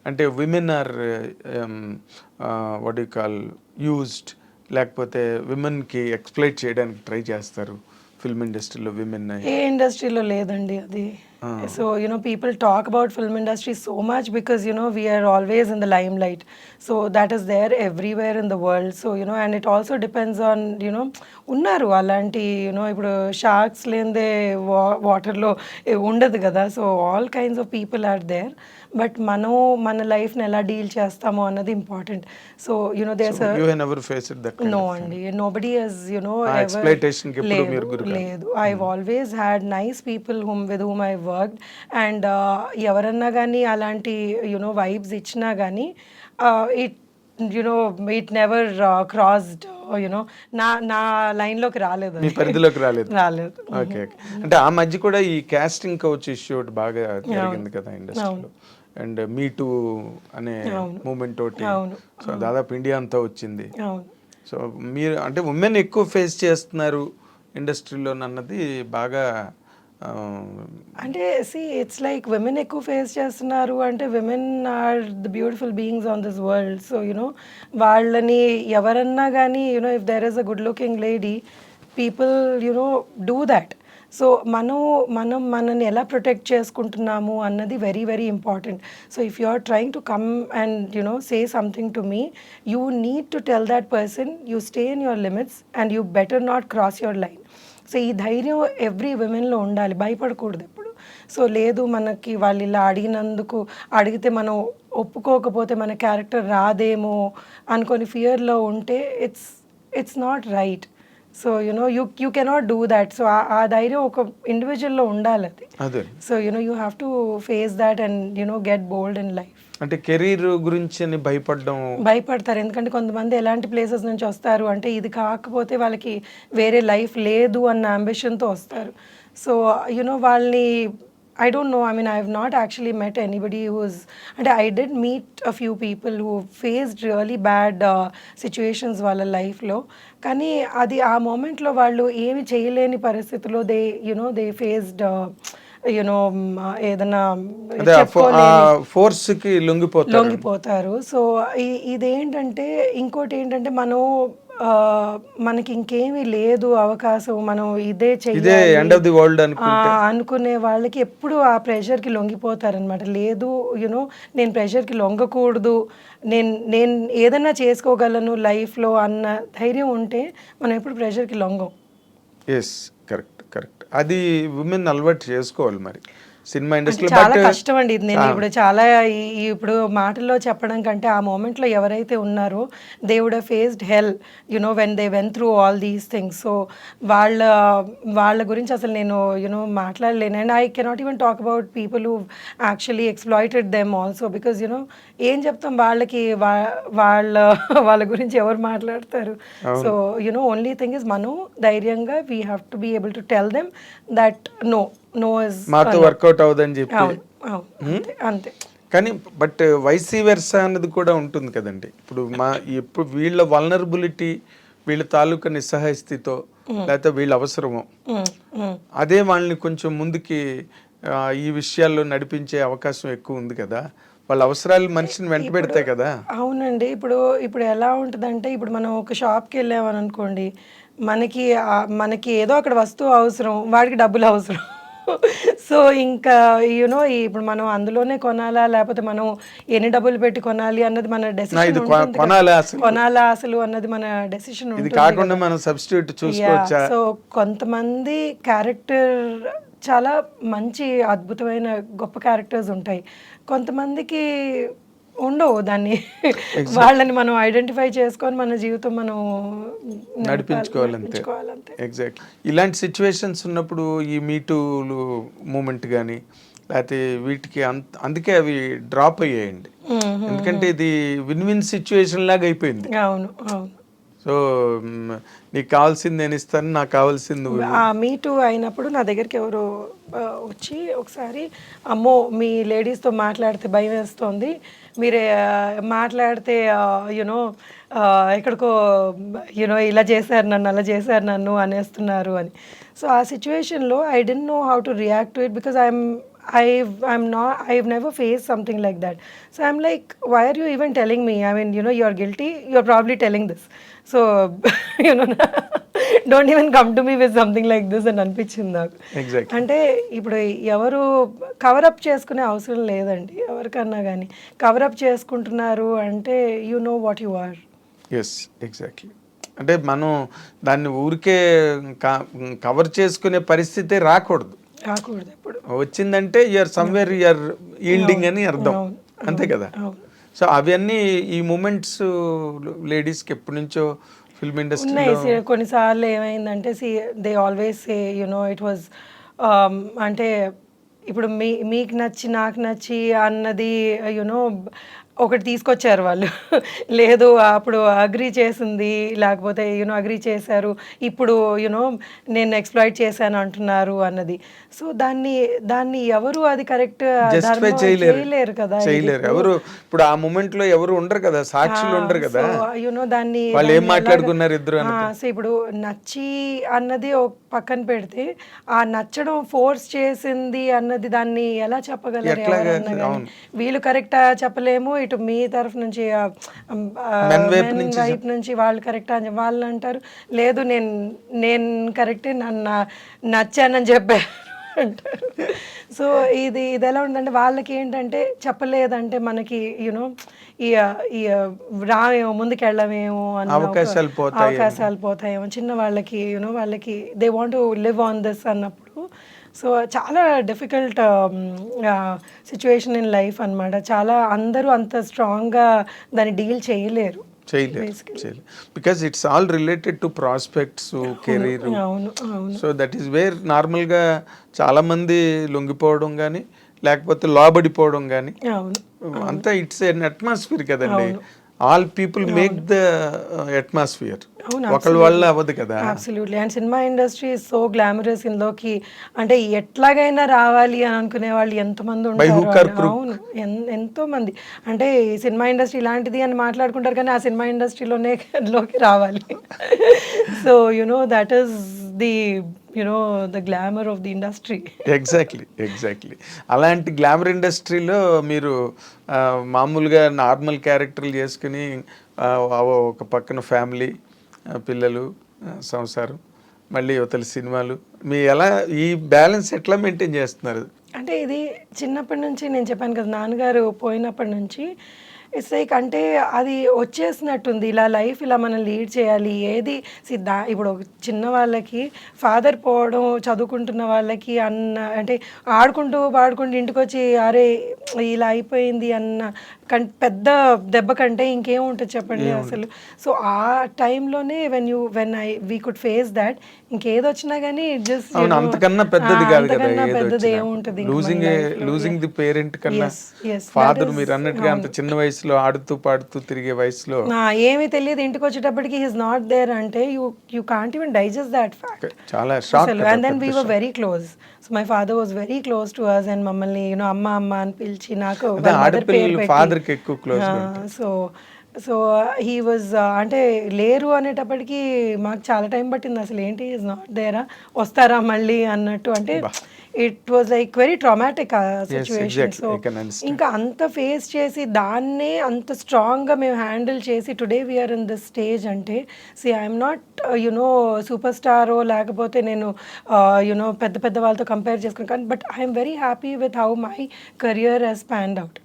అంటే women are what you call used, లేకపోతే విమెన్కి ఎక్స్ప్లైట్ చేయడానికి ట్రై చేస్తారు ఫిల్మ్ ఇండస్ట్రీలో. విమెన్ ఏ ఇండస్ట్రీలో లేదండి అది. So people talk about film industry so much because we are always in the limelight, so that is there everywhere in the world. So and it also depends on unnaru alanti ఇప్పుడు sharks లేందే వాటర్లో ఉండదు కదా. So all kinds of people are there, but మన లైఫ్ని ఎలా deal చేస్తామో అన్నది ఇంపార్టెంట్. సో నో అండి, నోబడీ హస్ లేదు. I always had nice people with whom I worked. And ఎవరన్నా కానీ అలాంటి వైబ్స్ ఇచ్చినా కానీ ఇట్ నెవర్ క్రాస్డ్ నా లైన్లోకి రాలేదు, పరిధిలోకి రాలేదు. ఓకే. అంటే ఆ మధ్య కూడా ఈ కాస్టింగ్ కౌచ్ ఇష్యూ ఒకటి బాగా జరిగింది కదా ఇండస్ట్రీలో, అండ్ మీ టూ అనే మూమెంట్ తోటి. సో దాదాపు ఇండియా అంతా వచ్చింది. సో మీరు అంటే ఉమెన్ ఎక్కువ ఫేస్ చేస్తున్నారు ఇండస్ట్రీలో అన్నది బాగా, అంటే ఇట్స్ లైక్ విమెన్ ఎక్కువ ఫేస్ చేస్తున్నారు అంటే women are the beautiful beings on this world. So వాళ్ళని ఎవరన్నా కానీ if there is a good looking lady, people do that. So మనని ఎలా ప్రొటెక్ట్ చేసుకుంటున్నాము అన్నది very very important. So if you are trying to come and say something to me, you need to tell that person you stay in your limits and you better not cross your line. So ఈ ధైర్యం every విమెన్లో ఉండాలి, భయపడకూడదు ఎప్పుడు. So లేదు మనకి వాళ్ళు ఇలా అడిగితే మనం ఒప్పుకోకపోతే మన క్యారెక్టర్ రాదేమో అనుకొని ఫియర్లో ఉంటే it's not right. So you cannot do that. So ఆ ధైర్యం ఒక ఇండివిజువల్లో ఉండాలి అది. So you have to face that and get bold in life. అంటే కెరీర్ గురించి భయపడతారు, ఎందుకంటే కొంతమంది ఎలాంటి ప్లేసెస్ నుంచి వస్తారు అంటే ఇది కాకపోతే వాళ్ళకి వేరే లైఫ్ లేదు అన్న అంబిషన్తో వస్తారు. సో వాళ్ళని I don't know. I mean, I have not actually met anybody అంటే I did meet a few people who faced really bad situations వాళ్ళ లైఫ్లో. కానీ అది ఆ మూమెంట్లో వాళ్ళు ఏమి చేయలేని పరిస్థితుల్లో దే ఫేస్డ్ ఏదైనా ఫోర్స్కి లొంగిపోతారు. సో ఇదేంటంటే ఇంకోటి ఏంటంటే మనం మనకి ఇంకేమీ లేదు అవకాశం, మనం ఇదే ఇదే చెయ్యాలి ఎండ్ ఆఫ్ ది వరల్డ్ అనుకుంటే అనుకునే వాళ్ళకి ఎప్పుడు ఆ ప్రెషర్కి లొంగిపోతారనమాట. లేదు యూనో నేను ప్రెషర్కి లొంగకూడదు, నేను ఏదైనా చేసుకోగలను లైఫ్లో అన్న ధైర్యం ఉంటే మనం ఎప్పుడు ప్రెషర్కి లొంగం. Yes, correct correct. అది ఉమెన్ అలవాటు చేసుకోవాలి మరి సినిమా అంటే ఇండస్ట్రీలో. చాలా బట్ కష్టం అండి ఇది. నేను ఇప్పుడు చాలా ఇప్పుడు మాటల్లో చెప్పడం కంటే ఆ మూమెంట్లో ఎవరైతే ఉన్నారో they would have faced hell you know when they went through all these things. So వాళ్ళ గురించి అసలు నేను యునో మాట్లాడలేను. And I cannot even talk about people who actually exploited them also, because you know ఏం చెప్తాం వాళ్ళకి, వాళ్ళ గురించి ఎవరు మాట్లాడతారు. So you know only thing is మనం ధైర్యంగా we have to be able to tell them that no is మాతో వర్కౌట్ అవుదని చెప్పి. అంతే అంతే. కానీ బట్ వైసీ వెర్సా అన్నది కూడా ఉంటుంది కదండి. ఇప్పుడు వీళ్ళ వల్నరబిలిటీ, వీళ్ళ తాలూకా నిస్సహాయ స్థితితో లేకపోతే వీళ్ళ అవసరమో అదే వాళ్ళని కొంచెం ముందుకి ఈ విషయాల్లో నడిపించే అవకాశం ఎక్కువ ఉంది కదా. వాళ్ళ అవసరాలు మనిషిని వెంట పెడతాయి కదా. అవునండి. ఇప్పుడు ఎలా ఉంటుందంటే, ఇప్పుడు మనం ఒక షాప్కి వెళ్ళామని అనుకోండి, మనకి ఏదో అక్కడ వస్తువు అవసరం, వాడికి డబ్బులు అవసరం. సో ఇంకా యూనో ఇప్పుడు మనం అందులోనే కొనాలా లేకపోతే మనం ఎన్ని డబ్బులు పెట్టి కొనాలి అన్నది మన డెసిషన్ ఉంటుంది. కొనాలా అసలు అన్నది మన డెసిషన్ ఇది కాకుండా మనం సబ్స్టిట్యూట్ చూసుకోవచ్చా. సో కొంతమంది క్యారెక్టర్ చాలా మంచి అద్భుతమైన గొప్ప క్యారెక్టర్స్ ఉంటాయి, కొంతమందికి ఉండవు. దాన్ని వాళ్ళని మనం ఐడెంటిఫై చేసుకొని మన జీవితం మనం నడిపించుకోవాలంతే. ఎగ్జాక్ట్లీ. ఇలాంటి సిచ్యువేషన్స్ ఉన్నప్పుడు ఈ మీటూలు మూమెంట్ కానీ లేకపోతే వీటికి అందుకే అవి డ్రాప్ అయ్యాయండి. ఎందుకంటే ఇది విన్ విన్ సిచ్యువేషన్ లాగా అయిపోయింది. అవును అవును. సో నీకు కావాల్సింది నేను ఇస్తాను, నాకు కావాల్సింది. మీ టూ అయినప్పుడు నా దగ్గరికి ఎవరో వచ్చి ఒకసారి, అమ్మో మీ లేడీస్తో మాట్లాడితే భయం వేస్తుంది, మీరే మాట్లాడితే యునో ఎక్కడికో యునో ఇలా చేశారు నన్ను, అలా చేశారు నన్ను అనేస్తున్నారు అని. సో ఆ సిచ్యువేషన్లో I don't know how to react to it, because I've never faced something like that. So I'm like, why are you even telling me? I mean, you know, you're guilty, you're probably telling this. So, you know, don't even come to me with something like this అని అనిపించింది నాకు. అంటే ఇప్పుడు ఎవరు cover up చేసుకునే అవసరం లేదండి ఎవరికన్నా కానీ. కవరప్ చేసుకుంటున్నారు అంటే you know what you are. Yes, exactly. అంటే మనం దాన్ని ఊరికే కవర్ చేసుకునే పరిస్థితి రాకూడదు. ఎప్పుడు వచ్చిందంటే యూఆర్ సమ్వేర్ యూఆర్ ఈల్డింగ్ అని అర్థం, అంతే కదా. సో అవన్నీ ఈ మూమెంట్స్ లేడీస్కి ఎప్పటి నుంచో ఫిల్మ్ ఇండస్ట్రీ ఉన్నాయి. కొన్నిసార్లు ఏమైందంటే they always say you know it was అంటే ఇప్పుడు మీకు నచ్చి నాకు నచ్చి అన్నది యునో ఒకటి తీసుకొచ్చారు వాళ్ళు. లేదు అప్పుడు అగ్రీ చేసింది, లేకపోతే యూనో అగ్రీ చేశారు, ఇప్పుడు యూనో నేను ఎక్స్‌ప్లాయిట్ చేశాను అంటున్నారు అన్నది. సో దాన్ని ఎవరు అది కరెక్ట్ చేయలేరు కదా. ఎవరు ఇప్పుడు ఆ మూమెంట్ లో ఎవరు ఉండరు కదా, సాక్షులు ఉండరు కదా. యూనో దాన్ని వాళ్ళు ఏం మాట్లాడుకున్నారు ఇద్దరు. సో ఇప్పుడు నచ్చి అన్నది ఒక పక్కన పెడితే, ఆ నచ్చడం ఫోర్స్ చేసింది అన్నది దాన్ని ఎలా చెప్పగలరు ఎవరన్నా కానీ. వీళ్ళు కరెక్టా చెప్పలేము, ఇటు మీ తరఫు నుంచి వైపు నుంచి వాళ్ళు కరెక్టా అని వాళ్ళు అంటారు, లేదు నేను కరెక్టే, నన్ను నచ్చానని చెప్పారు అంటారు. సో ఇది ఎలా ఉందంటే, వాళ్ళకి ఏంటంటే చెప్పలేదంటే మనకి యూనో ఈ రామేమో ముందుకెళ్ళమేమో అన్న అవకాశాలు పోతాయేమో చిన్న వాళ్ళకి, యూనో వాళ్ళకి they want to live on this అన్నప్పుడు. సో చాలా డిఫికల్ట్ సిచ్యువేషన్ ఇన్ లైఫ్ అనమాట. చాలా అందరూ అంత స్ట్రాంగ్గా దాన్ని డీల్ చేయలేరు. Because it's all related to prospects, career. So that is where నార్మల్గా చాలా మంది లొంగిపోవడం కానీ లేకపోతే లోబడిపోవడం కానీ అంతా ఇట్స్ ఎన్ అట్మాస్ఫియర్ కదండి. All people make the atmosphere, ఒకళ్ళ వల్ల అవ్వదు కదా. Absolutely. And cinema industry is so glamorous. ఇందులోకి అంటే ఎట్లాగైనా రావాలి అని అనుకునే వాళ్ళు ఎంతమంది ఉంటారు. అవును, ఎంతో మంది. అంటే ఈ సినిమా ఇండస్ట్రీ ఇలాంటిది అని మాట్లాడుకుంటారు కానీ ఆ సినిమా ఇండస్ట్రీలోకి రావాలి. So you know that is the the glamour of the industry. Exactly. అలాంటి గ్లామర్ ఇండస్ట్రీలో మీరు మామూలుగా నార్మల్ క్యారెక్టర్లు చేసుకుని ఒక పక్కన ఫ్యామిలీ, పిల్లలు, సంసారం, మళ్ళీ యువతల సినిమాలు, మీ ఎలా ఈ బ్యాలెన్స్ ఎట్లా మెయింటైన్ చేస్తున్నారు? అంటే ఇది చిన్నప్పటి నుంచి నేను చెప్పాను కదా, నాన్నగారు పోయినప్పటి నుంచి ఇట్స్ లైక్ అంటే అది వచ్చేసినట్టుంది. ఇలా లైఫ్ ఇలా మనం లీడ్ చేయాలి. ఏది ఇప్పుడు ఒక చిన్న వాళ్ళకి ఫాదర్ పోవడం, చదువుకుంటున్న వాళ్ళకి అంటే ఆడుకుంటూ పాడుకుంటూ ఇంటికి వచ్చి అరే ఇలా అయిపోయింది అన్న పెద్ద దెబ్బ కంటే ఇంకేం ఉంటుంది చెప్పండి అసలు. సో ఆ టైంలోనే వీ కుడ్ ఫేస్ దాట్. ఇంకేది వచ్చినా కానీ జస్ట్ అంతకన్నా పెద్దది కాదు కదా, పెద్దది ఏముంటుంది. లూజింగ్ ది పేరెంట్ కన్నా ఫాదర్, మీరు అన్నట్టుగా అంత చిన్న వయసులో ఆడుతూ పాడుతూ తిరిగే వయసులో ఏమీ తెలియదు, ఇంటికి వచ్చేటప్పటికి హీస్ నాట్ దేర్ అంటే you can't even digest that fact. చాలా shock. And then we were very close. So my father was very close to us and మమ్మల్ని అమ్మ అమ్మ అని పిలిచి నాకు ఫాదర్ కి ఎక్కువ క్లోజ్. సో హీ వాజ్ అంటే లేరు అనేటప్పటికి మాకు చాలా టైం పట్టింది. అసలు ఏంటి ఈజ్ నాట్ దేరా, వస్తారా మళ్ళీ అన్నట్టు. అంటే it was like very traumatic situation. So ఇంకా అంత ఫేస్ చేసి దాన్నే అంత స్ట్రాంగ్గా మేము హ్యాండిల్ చేసి today we're in this stage అంటే ఐఎమ్ నాట్ సూపర్ స్టారో లేకపోతే నేను పెద్ద పెద్ద వాళ్ళతో కంపేర్ చేసుకున్నాను కానీ but I'm very happy with how my career has panned out.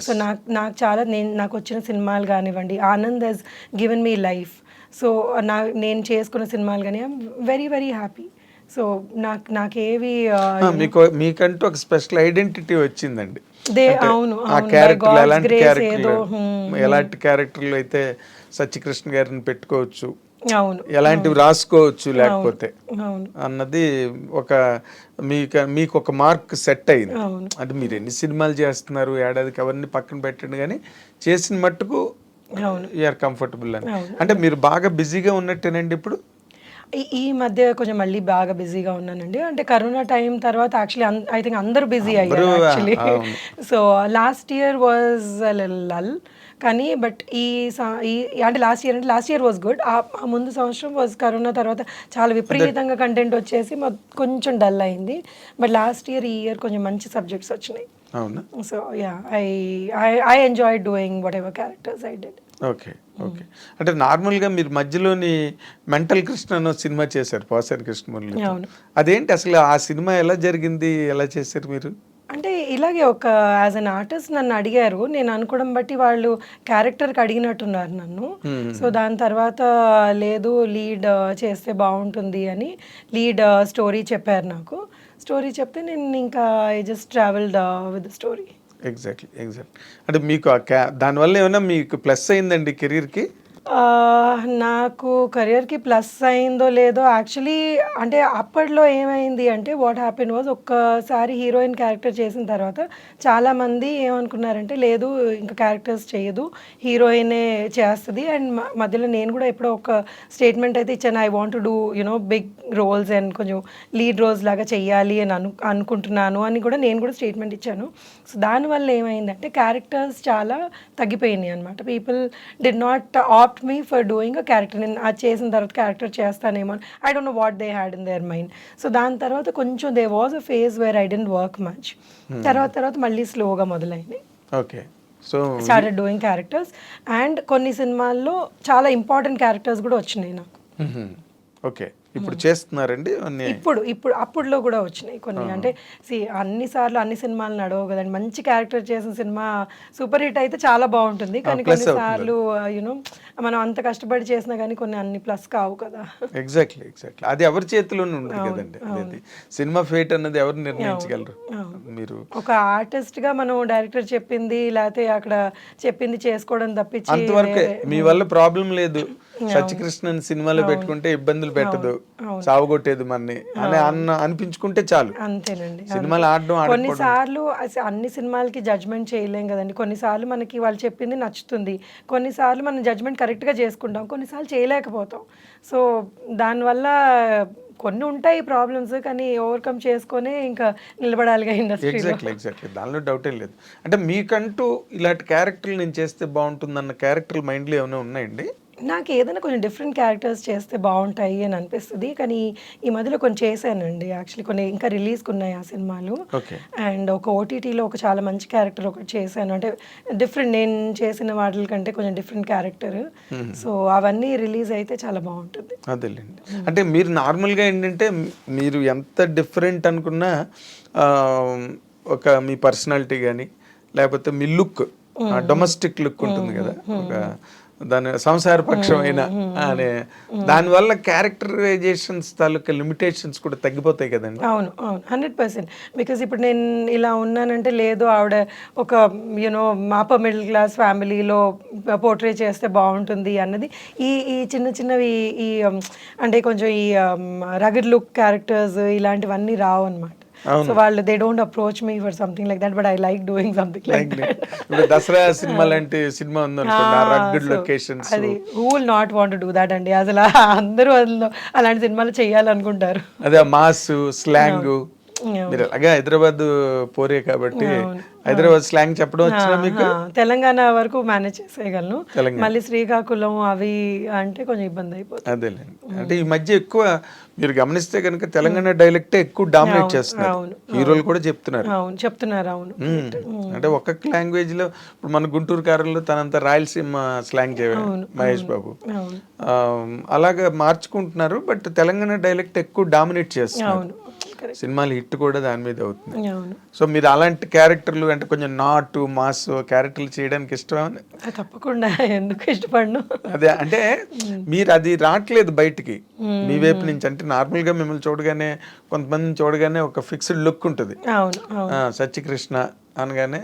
So నాకు చాలా నాకు వచ్చిన సినిమాలు కానివ్వండి, Anand has given me life. So నేను చేసుకున్న సినిమాలు కానీ I'm very very happy. So నాకేవి మీకంటూ ఒక స్పెషల్ ఐడెంటిటీ వచ్చిందండి. అవును, ఆ క్యారెక్టర్ ఎలాంటి క్యారెక్టర్లు అయితే సత్యకృష్ణ గారిని పెట్టుకోవచ్చు, అవును, ఎలాంటివి రాసుకోవచ్చు లేకపోతే అన్నది ఒక మీకు ఒక మార్క్ సెట్ అయింది. అంటే మీరు ఎన్ని సినిమాలు చేస్తున్నారు ఏడాదికి అవన్నీ పక్కన పెట్టండి కానీ చేసిన మట్టుకు యూఆర్ కంఫర్టబుల్ అని. అంటే మీరు బాగా బిజీగా ఉన్నట్టేనండి ఇప్పుడు? ఈ మధ్య కొంచెం మళ్ళీ బాగా బిజీగా ఉన్నానండి. అంటే కరోనా టైం తర్వాత యాక్చువల్లీ ఐ థింక్ అందరూ బిజీ అయ్యారు actually. So last year was lull కానీ బట్ అంటే లాస్ట్ ఇయర్ వాజ్ గుడ్. ఆ ముందు సంవత్సరం వాజ్ కరోనా తర్వాత చాలా విపరీతంగా కంటెంట్ వచ్చేసి కొంచెం డల్ అయింది. బట్ లాస్ట్ ఇయర్ ఈ ఇయర్ కొంచెం మంచి సబ్జెక్ట్స్ వచ్చినాయి. So yeah I enjoy doing what ever characters I did. Okay okay. అంటే నార్మల్గా మీరు మధ్యలోని మెంటల్ కృష్ణ అనే సినిమా చేశారు పోసాని కృష్ణమూర్తి. అదేంటి అసలు ఆ సినిమా ఎలా జరిగింది, ఎలా చేశారు మీరు? అంటే ఇలాగే ఒక యాజ్ అన్ ఆర్టిస్ట్ నన్ను అడిగారు, నేను అనుకోవడం బట్టి వాళ్ళు క్యారెక్టర్కి అడిగినట్టున్నారు నన్ను. సో దాని తర్వాత లేదు లీడ్ చేస్తే బాగుంటుంది అని లీడ్ స్టోరీ చెప్పారు నాకు. స్టోరీ చెప్తే నేను ఇంకా I just travelled with the story. Exactly. అంటే మీకు దానివల్ల ఏమైనా మీకు ప్లస్ అయిందండి కెరీర్కి? నాకు కెరియర్కి ప్లస్ అయిందో లేదో యాక్చువల్లీ అంటే అప్పట్లో ఏమైంది అంటే వాట్ హ్యాపెన్ వాజ్ ఒక్కసారి హీరోయిన్ క్యారెక్టర్ చేసిన తర్వాత చాలామంది ఏమనుకున్నారంటే లేదు ఇంకా క్యారెక్టర్స్ చేయదు హీరోయినే చేస్తుంది. అండ్ మధ్యలో నేను కూడా ఎప్పుడో ఒక స్టేట్మెంట్ అయితే ఇచ్చాను, I want to do big roles and కొంచెం లీడ్ రోల్స్ లాగా చెయ్యాలి అని అనుకుంటున్నాను అని కూడా నేను కూడా స్టేట్మెంట్ ఇచ్చాను. సో దానివల్ల ఏమైందంటే క్యారెక్టర్స్ చాలా తగ్గిపోయినాయి అనమాట. People did not opt me for doing a character. నేను అది చేసిన తర్వాత క్యారెక్టర్ చేస్తానేమో I don't know what they had in their mind. So దాని తర్వాత కొంచెం they was a phase where I didn't work much. తర్వాత మళ్ళీ స్లోగా మొదలైంది. Okay. So started doing characters and కొన్ని సినిమాల్లో చాలా ఇంపార్టెంట్ క్యారెక్టర్స్ కూడా వచ్చినాయి నాకు. ఓకే. ఇప్పుడు చేస్తున్నారండి ఇప్పుడు అప్పుడులో కూడా వచ్చినాయి కొన్ని. అంటే అన్నిసార్లు అన్ని సినిమాలు నడవు కదండి. మంచి క్యారెక్టర్ చేసిన సినిమా సూపర్ హిట్ అయితే చాలా బాగుంటుంది కానీ కొన్నిసార్లు మనం అంత కష్టపడి చేసినా కానీ కొన్ని అన్ని ప్లస్ కావు కదా. ఎగ్జాక్ట్లీ. అది ఎవరి చేతిలోనే ఉంటుంది కదండి. అది సినిమా ఫేట్ అన్నది ఎవరు నిర్ణయించగలరు? మీరు ఒక ఆర్టిస్ట్ గా మనం డైరెక్టర్ చెప్పింది లేకపోతే అక్కడ చెప్పింది చేసుకోవడం తప్పించి అంతవరకే. మీ వల్ల ప్రాబ్లం లేదు, సత్యకృష్ణన్ సినిమాలో పెట్టుకుంటే ఇబ్బందులు పెట్టదు, సావుగొట్టేది మన్ని అని అనిపించుకుంటే చాలు. అంతేనండి. సినిమాలు ఆడడం కొన్నిసార్లు అన్ని సినిమాలకి జడ్జ్మెంట్ చేయలేం కదండి. కొన్నిసార్లు మనకి వాళ్ళు చెప్పింది నచ్చుతుంది, కొన్నిసార్లు మనం జడ్జ్మెంట్ కరెక్ట్గా చేసుకుంటాం, కొన్నిసార్లు చేయలేకపోతాం. సో దానివల్ల కొన్ని ఉంటాయి ప్రాబ్లమ్స్ కానీ ఓవర్కమ్ చేసుకొని ఇంకా నిలబడాలిగా ఇండస్ట్రీలో. ఎగ్జాక్ట్లీ. దానిలో డౌటే లేదు. అంటే మీకంటూ ఇలాంటి క్యారెక్టర్లు నేను చేస్తే బాగుంటుందన్న క్యారెక్టర్లు మైండ్లో ఏమైనా ఉన్నాయండి? నాకు ఏదైనా కొంచెం డిఫరెంట్ క్యారెక్టర్స్ చేస్తే బాగుంటాయి అని అనిపిస్తుంది. కానీ ఈ మధ్యలో కొన్ని చేశానండి. యాక్చువల్లీ కొన్ని ఇంకా రిలీజ్కి ఉన్నాయి ఆ సినిమాలు. ఓకే. అండ్ ఒక ఓటీటీలో ఒక చాలా మంచి క్యారెక్టర్ ఒకటి చేశాను. అంటే డిఫరెంట్, నేను చేసిన వాటి కంటే కొంచెం డిఫరెంట్ క్యారెక్టర్. సో అవన్నీ రిలీజ్ అయితే చాలా బాగుంటుంది. అదేలేండి. అంటే మీరు నార్మల్గా ఏంటంటే మీరు ఎంత డిఫరెంట్ అనుకున్నా ఒక మీ పర్సనాలిటీ కానీ లేకపోతే మీ లుక్, డొమెస్టిక్ లుక్ ఉంటుంది కదా, ఒక దాని సంసారపక్షమైన అనే దానివల్ల క్యారెక్టరైజేషన్స్ తాలూకా లిమిటేషన్స్ కూడా తగ్గిపోతాయి కదండి. అవును, అవును, 100%. బికాజ్ ఇప్పుడు నేను ఇలా ఉన్నానంటే లేదు ఆవిడ ఒక యూనో అప్పర్ మిడిల్ క్లాస్ ఫ్యామిలీలో పోర్ట్రే చేస్తే బాగుంటుంది అన్నది ఈ ఈ చిన్న చిన్నవి ఈ అంటే కొంచెం ఈ రగడ్ లుక్ క్యారెక్టర్స్ ఇలాంటివన్నీ రావు అనమాట. సో వాళ్ళు they don't approach me for something like that, but I like doing something like that. ఇప్పుడు దసరా సినిమా లాంటి సినిమా ఉందనుకోండి, రగ్గడ్ లొకేషన్స్, అది who will not want to do that అండి. అసలు అందరూ అలాంటి సినిమాలు చేయాలనుకుంటారు. అదే మాస్ స్లాంగ్. మీరు అలాగే హైదరాబాద్ పోరే కాబట్టి హైదరాబాద్ స్లాంగ్ చెప్పడం వచ్చినా మీకు? తెలంగాణ వరకు మేనేజ్ చేసేయగలను, మళ్ళీ శ్రీకాకుళం అవి అంటే కొంచెం ఇబ్బంది అయిపోతుంది. అదేలేండి. అంటే ఈ మధ్య ఎక్కువ మీరు గమనిస్తే కనుక తెలంగాణ డైలెక్టే ఎక్కువ డామినేట్ చేస్తున్నారు, హీరోలు కూడా చెప్తున్నారు. చెప్తున్నారు. అవును. అంటే ఒక్కొక్క లాంగ్వేజ్ లో ఇప్పుడు మన గుంటూరు కారంలో తనంత రాయలసీమ స్లాంగ్ చేయాలి మహేష్ బాబు, అలాగా మార్చుకుంటున్నారు. బట్ తెలంగాణ డైలెక్ట్ ఎక్కువ డామినేట్ చేస్తున్నారు. సినిమాలు హిట్ కూడా దాని మీద అవుతుంది. సో మీరు అలాంటి క్యారెక్టర్లు అంటే కొంచెం నాటు మాస్ క్యారెక్టర్లు చేయడానికి ఇష్టం? తప్పకుండా, ఎందుకు ఇష్టపడను. అదే అంటే మీరు అది రావట్లేదు బయటికి మీ వైపు నుంచి. అంటే నార్మల్ గా మిమ్మల్ని చూడగానే, కొంతమందిని చూడగానే ఒక ఫిక్స్డ్ లుక్ ఉంటుంది. సత్యకృష్ణ అనగానే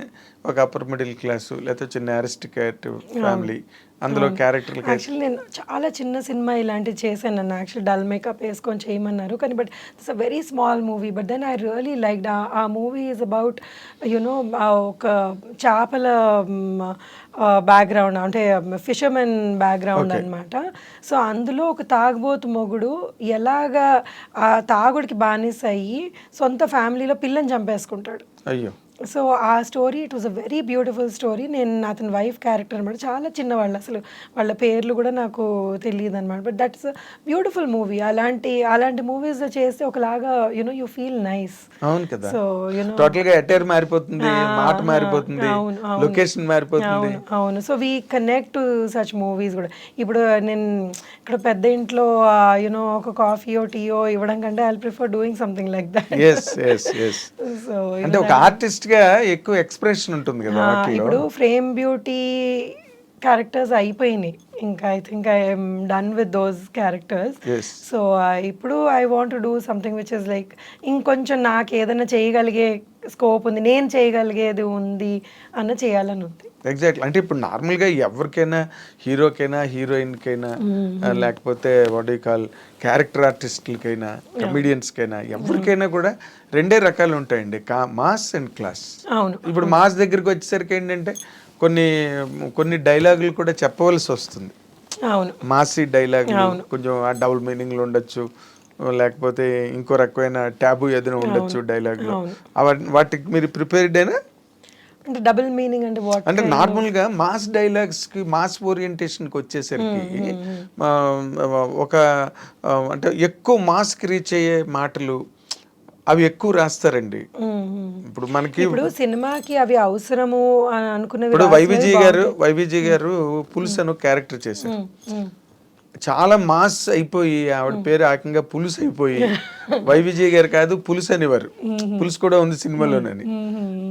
ఒక అప్పర్ మిడిల్ క్లాస్ లేకపోతే చిన్న అరిస్టికేట్ ఫ్యామిలీ, అందులో క్యారెక్టర్. యాక్చువల్లీ నేను చాలా చిన్న సినిమా ఇలాంటివి చేశాను. నన్ను యాక్చువల్లీ డల్ మేకప్ వేసుకొని చేయమన్నారు, కానీ but it's a very small movie. But then I really like ఆ మూవీ ఈజ్ అబౌట్ యునో ఒక చేపల బ్యాక్గ్రౌండ్, అంటే ఫిషర్మెన్ బ్యాక్గ్రౌండ్ అనమాట. సో అందులో ఒక తాగుబోతు మొగుడు ఎలాగా ఆ తాగుడికి బానిస అయ్యి సొంత ఫ్యామిలీలో పిల్లని చంపేసుకుంటాడు. అయ్యో. సో ఆ story, it was a very beautiful story. నేను అతని వైఫ్ క్యారెక్టర్ అనమాట, చాలా చిన్నవాళ్ళు, అసలు వాళ్ళ పేర్లు కూడా నాకు తెలియదు అనమాట. But that's beautiful movie. అలాంటి మూవీస్ చేస్తే ఒకలాగా యునో యూ ఫీల్ నైస్. అవును కదా. సో యునో టోటల్ గా అటైర్ మారిపోతుంది, మాట మారిపోతుంది, లొకేషన్ మారిపోతుంది. అవును. So we connect to such movies కూడా. ఇప్పుడు నేను ఇక్కడ పెద్ద ఇంట్లో యునో ఒక కాఫీయో టీయో ఇవ్వడం కంటే I prefer doing something like that. So అంటే ఒక ఆర్టిస్ట్ గా ఎక్కువ ఎక్స్ప్రెషన్ ఉంటుంది కదా. ఇప్పుడు ఫ్రేమ్ బ్యూటీ క్యారెక్టర్స్ అయిపోయినాయి, ఇంకా I think I'm done with those characters. So ఇప్పుడు I want to do something which is like ఇంకొంచెం నాకు ఏదైనా చేయగలిగే స్కోప్ ఉంది, నేను చేయగలిగేది ఉంది అన్న చేయాలని ఉంది. ఎగ్జాక్ట్లీ. అంటే ఇప్పుడు నార్మల్గా ఎవరికైనా, హీరోకైనా హీరోయిన్కైనా లేకపోతే వాట్ యు కాల్ క్యారెక్టర్ ఆర్టిస్టులకైనా కమెడియన్స్కైనా ఎవరికైనా కూడా రెండే రకాలు ఉంటాయండి, మాస్ అండ్ క్లాస్. అవును. ఇప్పుడు మాస్ దగ్గరికి వచ్చేసరికి ఏంటంటే కొన్ని డైలాగులు కూడా చెప్పవలసి వస్తుంది. అవును. మాసీ డైలాగులు కొంచెం డబుల్ మీనింగ్లు ఉండొచ్చు, లేకపోతే ఇంకో రకమైన ట్యాబు ఏదైనా ఉండొచ్చు డైలాగులు. వాటికి మీరు ప్రిపేర్డ్ అయినా? అంటే డబుల్ మీనింగ్ అంటే వాట్? అంటే నార్మల్ గా మాస్ డైలాగ్స్ కి, మాస్ ఓరియంటేషన్ కి వచ్చేసరికి ఒక అంటే ఎక్కువ మాస్ కి రీచ్ అయ్యే మాటలు అవి ఎక్కువ రాస్తారండి. ఇప్పుడు మనకి ఇప్పుడు సినిమాకి అవి అవసరము అని అనుకునేవి. ఇప్పుడు వైవిజీ గారు పులుసు అని క్యారెక్టర్ చేశారు, చాలా మాస్ అయిపోయి ఆవిడ పేరు ఏకంగా పులుసు అయిపోయి వైవిజయ్ గారు కాదు పులుసు అనేవారు. పులుసు కూడా ఉంది సినిమాలోనని,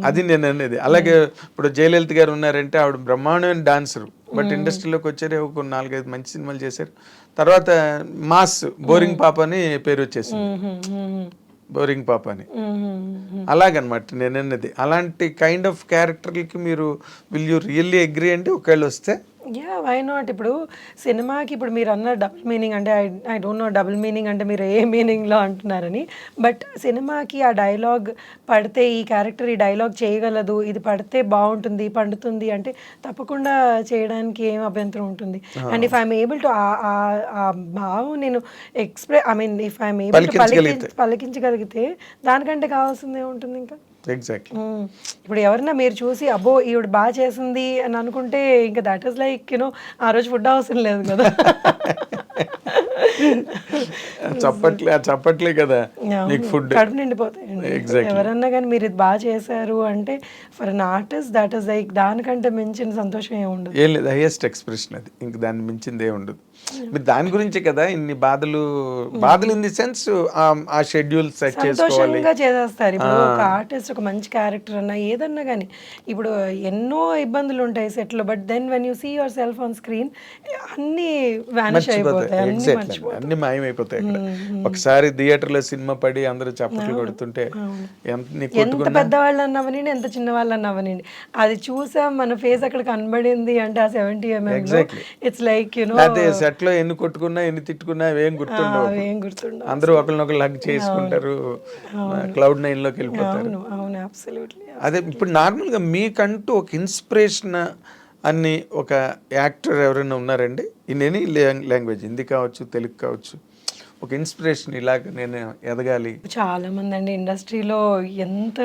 అది నేను అనేది. అలాగే ఇప్పుడు జయలలిత గారు ఉన్నారంటే ఆవిడ బ్రహ్మాండమైన డాన్సర్, బట్ ఇండస్ట్రీలోకి వచ్చారు, ఒక 4-5 మంచి సినిమాలు చేశారు. తర్వాత మాస్ బోరింగ్ పాప అని పేరు వచ్చేసింది, బోరింగ్ పాప అని. అలాగనమాట నేను అన్నది. అలాంటి కైండ్ ఆఫ్ క్యారెక్టర్లకి మీరు విల్ యూ రియల్లీ అగ్రీ అంటే ఒకవేళ వస్తే? Yeah, why not. ఇప్పుడు సినిమాకి ఇప్పుడు మీరు అన్న డబుల్ మీనింగ్ అంటే I don't know double meaning అంటే మీరు ఏ మీనింగ్లో అంటున్నారని. బట్ సినిమాకి ఆ డైలాగ్ పడితే, ఈ క్యారెక్టర్ ఈ డైలాగ్ చేయగలదు, ఇది పడితే బాగుంటుంది, పండుతుంది అంటే తప్పకుండా చేయడానికి ఏం అభ్యంతరం ఉంటుంది. And if I'm able to ఆ భావం నేను ఇఫ్ ఐఎమ్ ఏబుల్ టు పలికించగలిగితే దానికంటే కావాల్సింది ఏముంటుంది ఇంకా. ఎగ్జాక్ట్లీ. ఇప్పుడు ఎవరన్నా మీరు చూసి అబ్బో ఈవిడ బాగా చేసింది అని అనుకుంటే ఇంకా దట్ ఈస్ లైక్ యూనో ఆ రోజు ఫుడ్ అవసరం లేదు కదా. చెప్పట్లే కదా నీకు ఫుడ్ కడుపు నిండిపోతాయండి. ఎవరన్నా కానీ మీరు ఇది బాగా చేశారు అంటే for an artist that is like దానికంటే మించిన సంతోషం ఏమి ఉండదు. ఏం లేదు, హైయెస్ట్ ఎక్స్ప్రెషన్ అది, ఇంక దాన్ని మించింది ఏమి ఉండదు. మీరు దాని గురించే కదా ఇన్ని బాధలు ఇన్ ది సెన్స్ ఆ షెడ్యూల్ సెట్ చేసుకోవాలి. సంతోషంగా చేసేస్తారు. ఇప్పుడు ఒక ఆర్టిస్ట్ ఒక మంచి క్యారెక్టర్ అన్నా ఏదన్నా కానీ ఇప్పుడు ఎన్నో ఇబ్బందులు ఉంటాయి సెట్ లో, but then when you see yourself on screen అన్ని వానిష్ అయిపోతాయి, అన్ని మాయమైపోతాయి. అక్కడ ఒకసారి థియేటర్ లో సినిమా పడి అందరూ చప్పట్లు కొడుతుంటే ఎంత పెద్దవాళ్ళు అన్నవనండి ఎంత చిన్న వాళ్ళు అన్నవనండి అది చూసాం మన ఫేస్ అక్కడ కనబడింది అంటే ఆ 70 mm it's like you know set లో ఎన్ని కొట్టుకున్నా ఎన్ని తిట్టుకున్నా ఏం గుర్తుండవు. అందరూ ఒకరినొకరు హగ్ చేసుకుంటారు, క్లౌడ్ 9 లోకి వెళ్ళిపోతారు. అదే ఇప్పుడు నార్మల్ గా మీకంటూ ఒక ఇన్స్పిరేషన్ అని ఒక యాక్టర్ ఎవరైనా ఉన్నారండి ఇన్ ఎనీ లాంగ్వేజ్, హిందీ కావచ్చు తెలుగు కావచ్చు, ఒక ఇన్స్పిరేషన్ ఇలాగ నేను ఎదగాలి? చాలా మంది అండి ఇండస్ట్రీలో ఎంత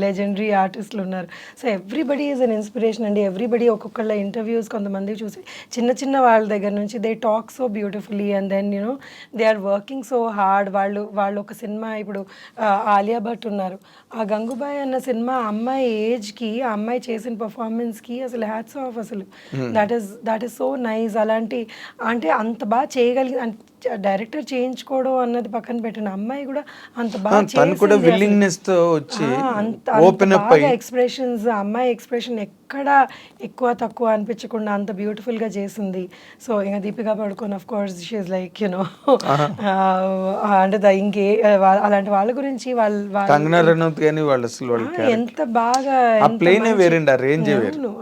లెజెండరీ ఆర్టిస్టులు ఉన్నారు. So everybody is an inspiration అండి. ఎవ్రీబడి ఒక్కొక్కళ్ళ ఇంటర్వ్యూస్ కొంతమంది చూసి చిన్న చిన్న వాళ్ళ దగ్గర నుంచి they talk so beautifully and then you know they are working so hard. వాళ్ళు ఒక సినిమా ఇప్పుడు ఆలియా భట్ ఉన్నారు, ఆ గంగూబాయ్ అన్న సినిమా అమ్మాయి ఏజ్కి ఆ అమ్మాయి చేసిన పర్ఫార్మెన్స్కి అసలు హ్యాట్స్ ఆఫ్. అసలు దట్ ఈస్ సో నైస్. అలాంటి అంటే అంత బాగా చేయగలిగి డైరెక్టర్ చేయించుకోవడం అన్నది పక్కన పెట్టిన అమ్మాయి కూడా అంత బాగా ఎక్స్ప్రెషన్స్, అమ్మాయి ఎక్స్ప్రెషన్ ఎక్కడ ఎక్కువ తక్కువ అనిపించకుండా అంత బ్యూటిఫుల్ గా చేసింది. సో ఇంకా Deepika Padukone of course she is like you know అంటే ఇంకే అలాంటి వాళ్ళ గురించి ఎంత బాగా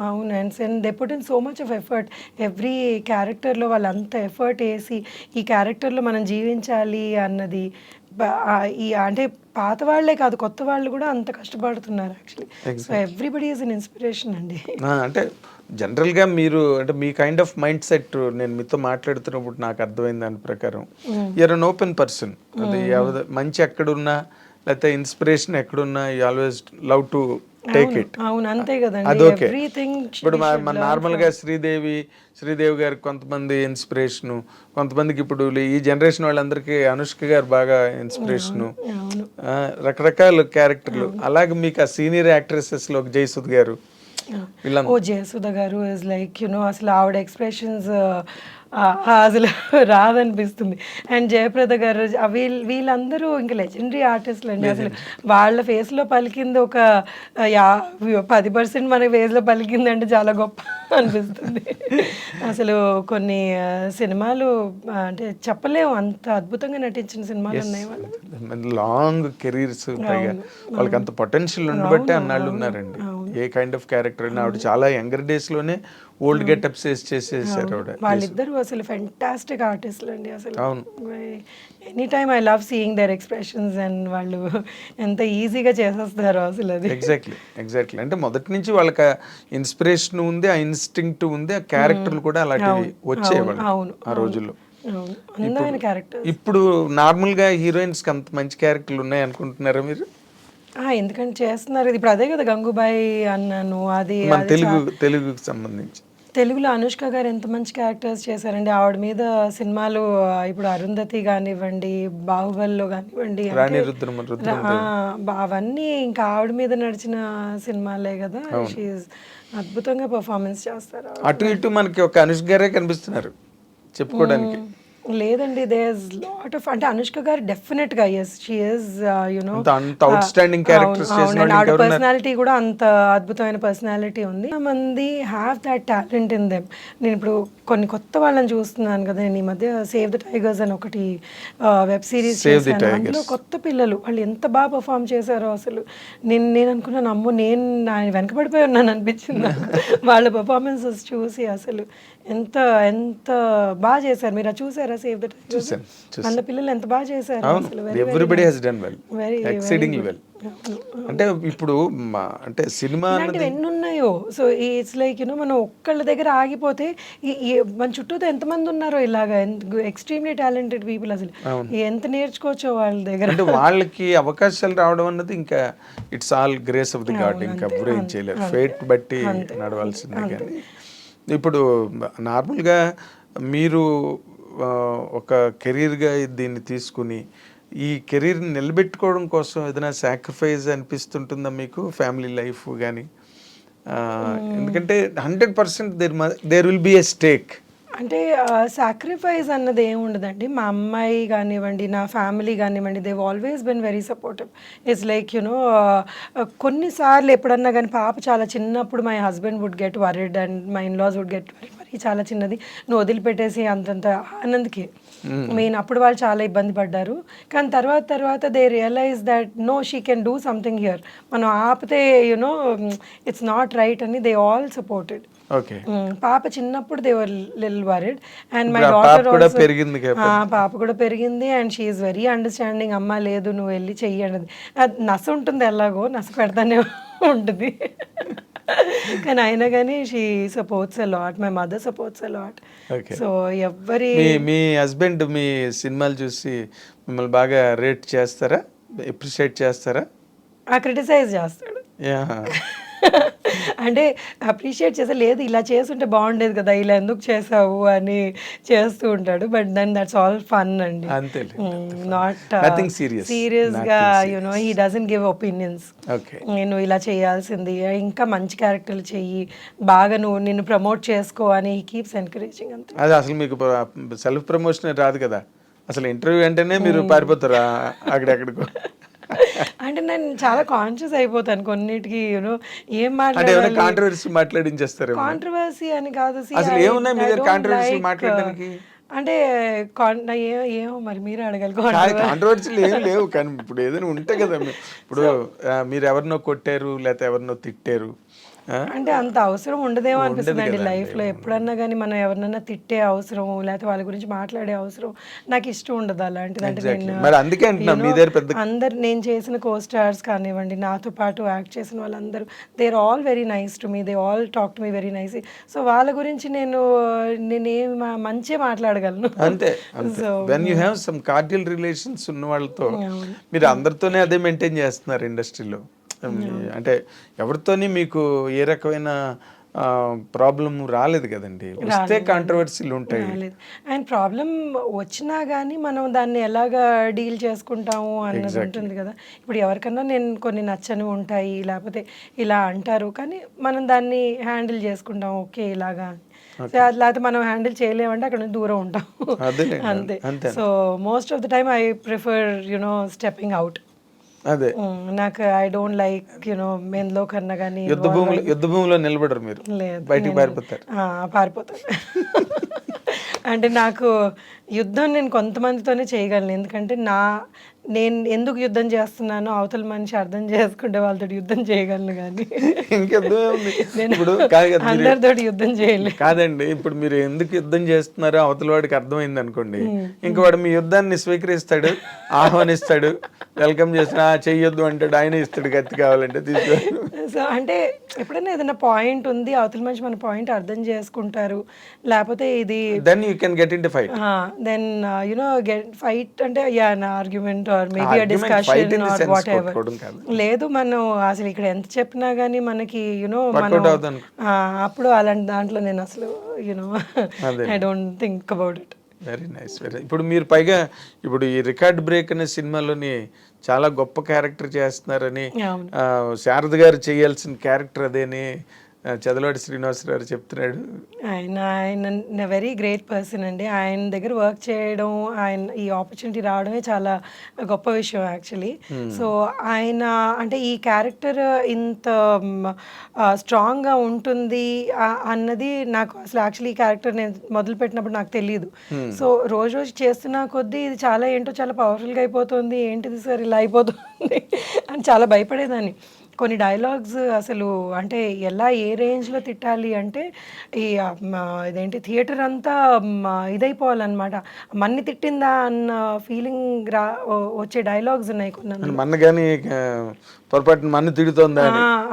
అవును. And they put in so much of effort. Every character లో వాళ్ళు అంత ఎఫర్ట్ వేసి ఈ క్యారెక్టర్లో మనం జీవించాలి అన్నది ఈ అంటే పాత వాళ్ళే కాదు కొత్త వాళ్ళు కూడా అంత కష్టపడుతున్నారు actually. So everybody is an inspiration అండి. అంటే జనరల్గా మీరు అంటే మీ కైండ్ ఆఫ్ మైండ్ సెట్ నేను మీతో మాట్లాడుతున్నప్పుడు నాకు అర్థమైంది దాని ప్రకారం యూఆర్ అన్ ఓపెన్ పర్సన్. అది మంచి ఎక్కడున్నా లేకపోతే ఇన్స్పిరేషన్ ఎక్కడున్నా you always love to take it. అవును అంతే కదండి. అదొకే. ఇప్పుడు మన నార్మల్ గా శ్రీదేవి గారికి కొంతమంది ఇన్స్పిరేషను, కొంతమందికి ఇప్పుడు ఈ జనరేషన్ వాళ్ళందరికీ అనుష్క గారు బాగా ఇన్స్పిరేషను, రకరకాల క్యారెక్టర్లు. అలాగే మీకు ఆ సీనియర్ యాక్ట్రెసెస్ లో జయసుధ గారు, జయసుధ గారు ఇస్ లైక్ యునో అసలు ఆవిడ ఎక్స్ప్రెషన్స్ అసలు రాదనిపిస్తుంది. అండ్ జయప్రద గారు వీళ్ళందరూ ఇంకా లెజెండరీ ఆర్టిస్టులు అండి. అసలు వాళ్ళ ఫేస్లో పలికింది ఒక 10% మన ఫేస్లో పలికింది అంటే చాలా గొప్ప అనిపిస్తుంది. అసలు కొన్ని సినిమాలు అంటే చెప్పలేము అంత అద్భుతంగా నటించిన సినిమాలు ఉన్నాయి వాళ్ళు. లాంగ్ కెరీర్స్, వాళ్ళకి అంత పొటెన్షియల్ ఉండబట్టే అన్నాళ్ళు ఉన్నారండి. ఏ కైండ్ ఆఫ్ క్యారెక్టర్ అయినా ఆవిడ చాలా యంగర్ డేస్ లోనే ఓల్డ్ గెటప్స్ చేసేసారు ఆవిడ. వాళ్ళిద్దరు అసలు ఫెంటాస్టిక్ ఆర్టిస్టులు అండి. అసలు any time I love seeing their expressions and వాళ్ళు ఎంత ఈజీగా చేసేస్తారు అసలు అది. ఎగ్జాక్ట్లీ అంటే మొదటి నుంచి వాళ్ళకి ఇన్స్పిరేషన్ ఉంది, ఆ ఇన్స్టింక్ట్ ఉంది, ఆ క్యారెక్టర్లు కూడా అలాంటివి వచ్చేవాళ్ళు ఆ రోజుల్లో. ఇప్పుడు నార్మల్ గా హీరోయిన్స్ కి అంత మంచి క్యారెక్టర్లు ఉన్నాయి అనుకుంటున్నారా మీరు? ఎందుకంటే చేస్తున్నారు. ఇప్పుడు అదే కదా గంగూబాయి అన్నాను, అది తెలుగుకి సంబంధించి తెలుగులో అనుష్క గారు ఎంత మంచి క్యారెక్టర్స్ చేశారండి. ఆవిడ మీద సినిమాలు ఇప్పుడు అరుంధతి కానివ్వండి, బాహుబలిలో కానివ్వండి, అవన్నీ ఇంకా ఆవిడ మీద నడిచిన సినిమాలే కదా. షీఈస్ అద్భుతంగా పర్ఫార్మెన్స్ చేస్తారు. అటు ఇటు మనకి ఒక అనుష్క గారే కనిపిస్తున్నారు చెప్పుకోవడానికి. లేదండి, దేర్ ఇస్ లాట్ ఆఫ్ అంటే అనుష్క గారు డెఫినెట్ గా yes she is you know out standing characters చేసిన ఆవిడ పర్సనాలిటీ కూడా అంత అద్భుతమైన పర్సనాలిటీ ఉంది. మంది have that talent in them. నేను ఇప్పుడు కొన్ని కొత్త వాళ్ళని చూస్తున్నాను కదా, నేను ఈ మధ్య సేవ్ ద టైగర్స్ అని ఒకటి వెబ్ సిరీస్ చేశాను. అందులో కొత్త పిల్లలు వాళ్ళు ఎంత బాగా పర్ఫామ్ చేశారో అసలు నేను అనుకున్నాను అమ్మో నేను వెనకబడిపోయి ఉన్నాను అనిపించింది వాళ్ళ పర్ఫార్మెన్సెస్ చూసి. అసలు ఎంత ఎంత బాగా చేశారు. మీరు చూసారు చూసారా సేవ్ ద టైగర్స్? చూసాను. అందులో పిల్లలు ఎంత బాగా చేశారు అసలు. Everybody has done well, Very, exceedingly well. అంటే ఇప్పుడు అంటే సినిమా ఇలాంటివి ఎన్ని ఉన్నాయో. సో ఇట్స్ లైక్ యూనో మనం ఒక్కళ్ళ దగ్గర ఆగిపోతే మన చుట్టూతో ఎంతమంది ఉన్నారో ఇలాగా ఎక్స్ట్రీమ్లీ టాలెంటెడ్ పీపుల్, అసలు ఎంత నేర్చుకోవచ్చో వాళ్ళ దగ్గర. అంటే వాళ్ళకి అవకాశాలు రావడం అన్నది ఇంకా it's all grace of the God, ఇంకా ఎవరు ఏం చేయలేరు, ఫేట్ బట్టి నడవాల్సిందే. కానీ ఇప్పుడు నార్మల్గా మీరు ఒక కెరీర్గా దీన్ని తీసుకుని ఈ కెరీర్ని నిలబెట్టుకోవడం కోసం ఏదైనా సాక్రిఫైస్ అనిపిస్తుంటుందా మీకు, ఫ్యామిలీ లైఫ్ కానీ? ఎందుకంటే 100% there will be a stake. అంటే సాక్రిఫైస్ అన్నది ఏమి ఉండదండి. మా అమ్మాయి కానివ్వండి, నా ఫ్యామిలీ కానివ్వండి, they've always been very supportive. It's like you know కొన్నిసార్లు ఎప్పుడన్నా కానీ పాప చాలా చిన్నప్పుడు my husband would get worried and my in-laws would get worried, మరి చాలా చిన్నది నువ్వు వదిలిపెట్టేసి అంతంత ఆనంద్కి మెయిన్ అప్పుడు వాళ్ళు చాలా ఇబ్బంది పడ్డారు. కానీ తర్వాత they realize that no she can do something here, మనం ఆపితే యునో ఇట్స్ నాట్ రైట్ అని దే ఆల్ సపోర్టెడ్. ఓకే. పాప చిన్నప్పుడు they were little worried and my daughter కూడా పెరిగింది, పాప కూడా పెరిగింది and she is very understanding. అమ్మ లేదు నువ్వు వెళ్ళి చెయ్యి అన్నది. నస ఉంటుంది, ఎలాగో నస పెడతానే ఉంటుంది. కానీ అయినా కానీ she supports a lot, my mother supports a lot. So ఎవ్వరి మీ హస్బెండ్ మీ సినిమాలు చూసి మిమ్మల్ని బాగా రేట్ చేస్తారా, అప్రిషియేట్ చేస్తారా? క్రిటిసైజ్ చేస్తాడు. అంటే అప్రిషియేట్ చేసే లేదు ఇలా చేస్తుంటే బాగుండేది కదా, ఇలా ఎందుకు చేసావు అని చేస్తూ ఉంటాడు. But then that's all fun అండి, నాట్ సీరియస్ గా you know he doesn't give opinions. నేను ఇలా చేయాల్సింది, ఇంకా మంచి క్యారెక్టర్లు చెయ్యి, బాగా నిన్ను ప్రమోట్ చేసుకో అని హీ కీప్స్ ఎంకరేజింగ్. అంతే. అది అసలు మీకు సెల్ఫ్ ప్రమోషన్ రాదు కదా, అసలు ఇంటర్వ్యూ అంటేనే మీరు పారిపోతారా అక్కడెక్కడికో? అంటే నేను చాలా కాన్షియస్ అయిపోతాను కొన్నిటికి, యూనో ఏం మాట్లాడించేస్తారు. కాంట్రవర్సీ అని కాదు, అంటే ఏమో మరి మీరే అడగాలి. కాంట్రవర్సీలు ఏం లేవు, కానీ ఇప్పుడు ఏదైనా ఉంటే కదా, ఇప్పుడు మీరు ఎవరినో కొట్టారు లేకపోతే ఎవరినో తిట్టారు అంటే అంత అవసరం ఉండదేమో అనిపిస్తుంది అండి లైఫ్లో. ఎప్పుడన్నా కానీ మనం ఎవరినన్నా తిట్టే అవసరం లేకపోతే వాళ్ళ గురించి మాట్లాడే అవసరం నాకు ఇష్టం ఉండదు అలాంటిది. అంటే అందరు నేను చేసిన కో స్టార్స్ కానివ్వండి, నాతో పాటు యాక్ట్ చేసిన వాళ్ళందరూ they are all very nice to me, they all talk to me very nice. So వాళ్ళ గురించి నేనేం మంచిగా మాట్లాడగలను. అంతే. When you have some cordial relations ఉన్న వాళ్ళతో మీరు అందరితోనే అదే మెయింటైన్ చేస్తున్నారు ఇండస్ట్రీలో. అంటే ఎవరితోని మీకు ఏ రకమైన ప్రాబ్లం రాలేదు కదండి, వస్తే కాంట్రవర్సీలు ఉంటాయి. అండ్ ప్రాబ్లం వచ్చినా కానీ మనం దాన్ని ఎలాగా డీల్ చేసుకుంటాము అన్నది ఉంటుంది కదా. ఇప్పుడు ఎవరికన్నా నేను కొన్ని నచ్చని ఉంటాయి లేకపోతే ఇలా అంటారు, కానీ మనం దాన్ని హ్యాండిల్ చేసుకుంటాం. ఓకే ఇలాగా, లేకపోతే మనం హ్యాండిల్ చేయలేమంటే అక్కడ నుంచి దూరం ఉంటాం అంతే. So most of the time I prefer you know stepping out. అదే నాకు ఐ డోంట్ లైక్ యునో మెయిన్లో కన్నా కానీ యుద్ధ భూమిలో నిలబడరు మీరు, బయటికి పారిపోతారు. అంటే నాకు యుద్ధం నేను కొంతమందితోనే చేయగలను, ఎందుకంటే నేను ఎందుకు యుద్ధం చేస్తున్నానో అవతల మనిషి అర్థం చేసుకుంటే వాళ్ళతో యుద్ధం చేయగలను, కానీ అందరితో యుద్ధం చేయలేదు. కాదండి, ఇప్పుడు మీరు ఎందుకు యుద్ధం చేస్తున్నారో అవతల వాడికి అర్థమైంది అనుకోండి, ఇంకా వాడు మీ యుద్ధాన్ని స్వీకరిస్తాడు, ఆహ్వానిస్తాడు, వెల్కమ్ చేసిన చెయ్యొద్దు అంటాడు, ఆయన ఇస్తాడు కత్తి కావాలంటే తీసుకో. సో అంటే ఎప్పుడైనా ఏదైనా పాయింట్ ఉంది, అవతల మనిషి మన పాయింట్ అర్థం చేసుకుంటారు, లేకపోతే ఇది then you can get into fight. Then you know get fight అంటే argument or maybe a discussion or whatever. లేదు మనం అసలు ఇక్కడ ఎంత చెప్పినా కానీ మనకి యునో మనం అప్పుడు అలాంటి దాంట్లో నేను అసలు you know I don't think about it. Very nice. ఇప్పుడు మీరు పైగా ఇప్పుడు ఈ రికార్డ్ బ్రేక్ అనే సినిమాలోని చాలా గొప్ప క్యారెక్టర్ చేస్తున్నారని, శారద గారు చేయాల్సిన క్యారెక్టర్ అదేని చదలవాడి శ్రీనివాసరావు చెప్తున్నాడు. ఆయన వెరీ గ్రేట్ పర్సన్ అండి. ఆయన దగ్గర వర్క్ చేయడం, ఆయన ఈ ఆపర్చునిటీ రావడమే చాలా గొప్ప విషయం యాక్చువల్లీ. సో ఆయన అంటే ఈ క్యారెక్టర్ ఇంత స్ట్రాంగ్గా ఉంటుంది అన్నది నాకు అసలు యాక్చువల్లీ ఈ క్యారెక్టర్ నేను మొదలుపెట్టినప్పుడు నాకు తెలియదు. సో రోజు రోజు చేస్తున్న కొద్దీ ఇది చాలా ఏంటో చాలా పవర్ఫుల్గా అయిపోతుంది, ఏంటిది సార్ ఇలా అయిపోతుంది అని చాలా భయపడేదాన్ని. కొన్ని డైలాగ్స్ అసలు అంటే ఎలా ఏ రేంజ్లో తిట్టాలి అంటే ఈ ఇదేంటి థియేటర్ అంతా ఇదైపోవాలన్నమాట, మన్ని తిట్టిందా అన్న ఫీలింగ్ వచ్చే డైలాగ్స్ ఉన్నాయి కొన్ని మన కానీ పొరపాటున మన్ను తిడుతోందా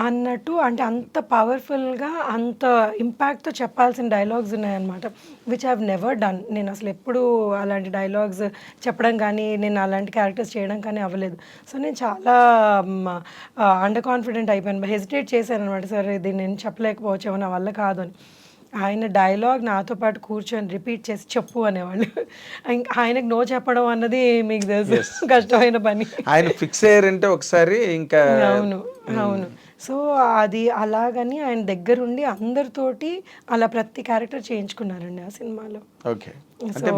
అన్నట్టు. అంటే అంత పవర్ఫుల్గా అంత ఇంపాక్ట్తో చెప్పాల్సిన డైలాగ్స్ ఉన్నాయన్నమాట, విచ్ హ్యావ్ నెవర్ డన్. నేను అసలు ఎప్పుడు అలాంటి డైలాగ్స్ చెప్పడం కానీ నేను అలాంటి క్యారెక్టర్స్ చేయడం కానీ అవ్వలేదు. సో నేను చాలా అండర్ కాన్ఫిడెంట్ అయిపోయాను, హెసిటేట్ చేశాను అనమాట, సరే ఇది నేను చెప్పలేకపోవచ్చేమో, నా వల్ల కాదు అని. ఆయన డైలాగ్ నాతో పాటు కూర్చొని రిపీట్ చేసి చెప్పు అనేవాళ్ళు. ఆయనకు నో చెప్పడం అన్నది మీకు తెలుసు కష్టమైన పని. ఆయన ఫిక్స్ అయ్యారంటే ఒకసారి ఇంకా. అవును అవును. సో అది అలాగని ఆయన దగ్గరుండి అందరితోటి అలా ప్రతి క్యారెక్టర్ చేయించుకున్నారండి ఆ సినిమాలో. ఓకే. అంటే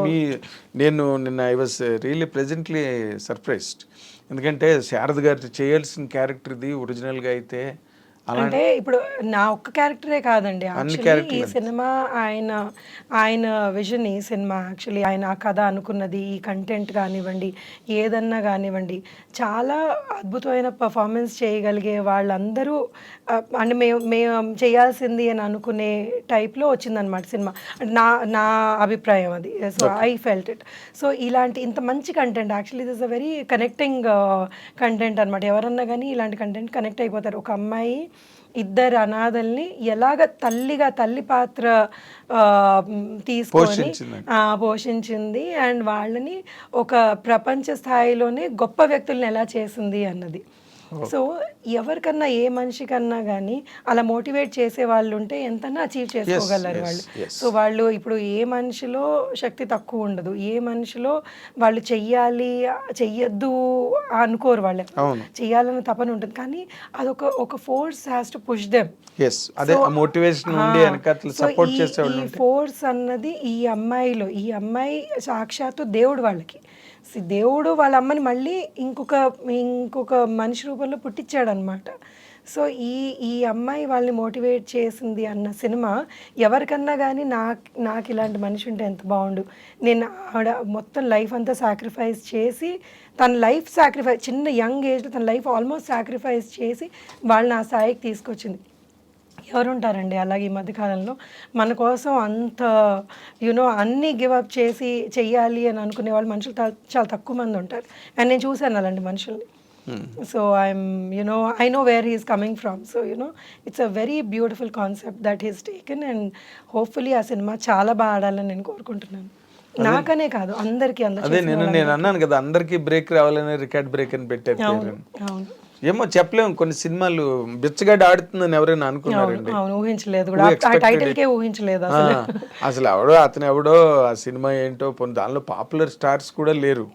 నేను నిన్న I was really presently surprised. ఎందుకంటే శారద గారు చేయాల్సిన క్యారెక్టర్ ఇది ఒరిజినల్గా అయితే. అంటే ఇప్పుడు నా ఒక్క క్యారెక్టరే కాదండి, యాక్చువల్లీ ఈ సినిమా ఆయన విజన్, ఈ సినిమా యాక్చువల్లీ ఆయన ఆ కథ అనుకున్నది, ఈ కంటెంట్ కానివ్వండి ఏదన్నా కానివ్వండి, చాలా అద్భుతమైన పర్ఫార్మెన్స్ చేయగలిగే వాళ్ళందరూ అంటే మేము చేయాల్సింది అని అనుకునే టైప్లో వచ్చిందనమాట సినిమా. నా అభిప్రాయం అది. So I felt it. So ఇలాంటి ఇంత మంచి content actually this a very connecting content అనమాట. ఎవరన్నా కానీ ఇలాంటి కంటెంట్ కనెక్ట్ అయిపోతారు. ఒక అమ్మాయి ఇద్దరు అనాథల్ని ఎలాగ తల్లి పాత్ర తీసుకొని పోషించింది అండ్ వాళ్ళని ఒక ప్రపంచ స్థాయిలోనే గొప్ప వ్యక్తుల్ని ఎలా చేసింది అన్నది. సో ఎవరికన్నా ఏ మనిషికన్నా కానీ అలా మోటివేట్ చేసే వాళ్ళు ఉంటే ఎంతన్నా అచీవ్ చేసుకోగలరు వాళ్ళు. సో వాళ్ళు ఇప్పుడు ఏ మనిషిలో శక్తి తక్కువ ఉండదు, ఏ మనిషిలో వాళ్ళు చెయ్యొద్దు అనుకోరు, వాళ్ళు చెయ్యాలన్న తపన ఉంటుంది, కానీ అదొక force has to push them. ఈ ఫోర్స్ అన్నది ఈ అమ్మాయి సాక్షాత్తు దేవుడు వాళ్ళకి. దేవుడు వాళ్ళ అమ్మని మళ్ళీ ఇంకొక మనిషి రూపంలో పుట్టించాడు అనమాట. సో ఈ అమ్మాయి వాళ్ళని మోటివేట్ చేసింది అన్న సినిమా ఎవరికన్నా కానీ నాకు ఇలాంటి మనిషి ఉంటే ఎంత బాగుండు. నేను ఆవిడ మొత్తం లైఫ్ అంతా సాక్రిఫైస్ చేసి, తన లైఫ్ సాక్రిఫైస్ చిన్న యంగ్ ఏజ్లో తన లైఫ్ ఆల్మోస్ట్ సాక్రిఫైస్ చేసి వాళ్ళని ఆ స్థాయికి తీసుకొచ్చింది. ఎవరుంటారండి అలాగే ఈ మధ్యకాలంలో మన కోసం అంత అన్నీ గివప్ చేసి చెయ్యాలి అని అనుకునే వాళ్ళు మనుషులు చాలా తక్కువ మంది ఉంటారు. అండ్ నేను చూశాను అలాంటి మనుషుల్ని. So I know where he is coming from. So it's a very beautiful concept that he's taken, and hopefully ఆ సినిమా చాలా బాగా ఆడాలని నేను కోరుకుంటున్నాను. నాకనే కాదు అందరికీ. అదే నేను అన్నాను కదా, అందరికీ బ్రేక్ రావాలని రికార్డ్ బ్రేక్ అని పెట్టారు. అవును. ఏమో చెప్పలేము, కొన్ని సినిమాలు బిచ్చగడ్డ ఆడుతుందని ఎవరైనా అనుకున్నారండి. ఊహించలేదు, ఊహించలేదు అసలు అతను ఎవడో ఆ సినిమా ఏంటో, దానిలో పాపులర్ స్టార్స్ కూడా లేరు.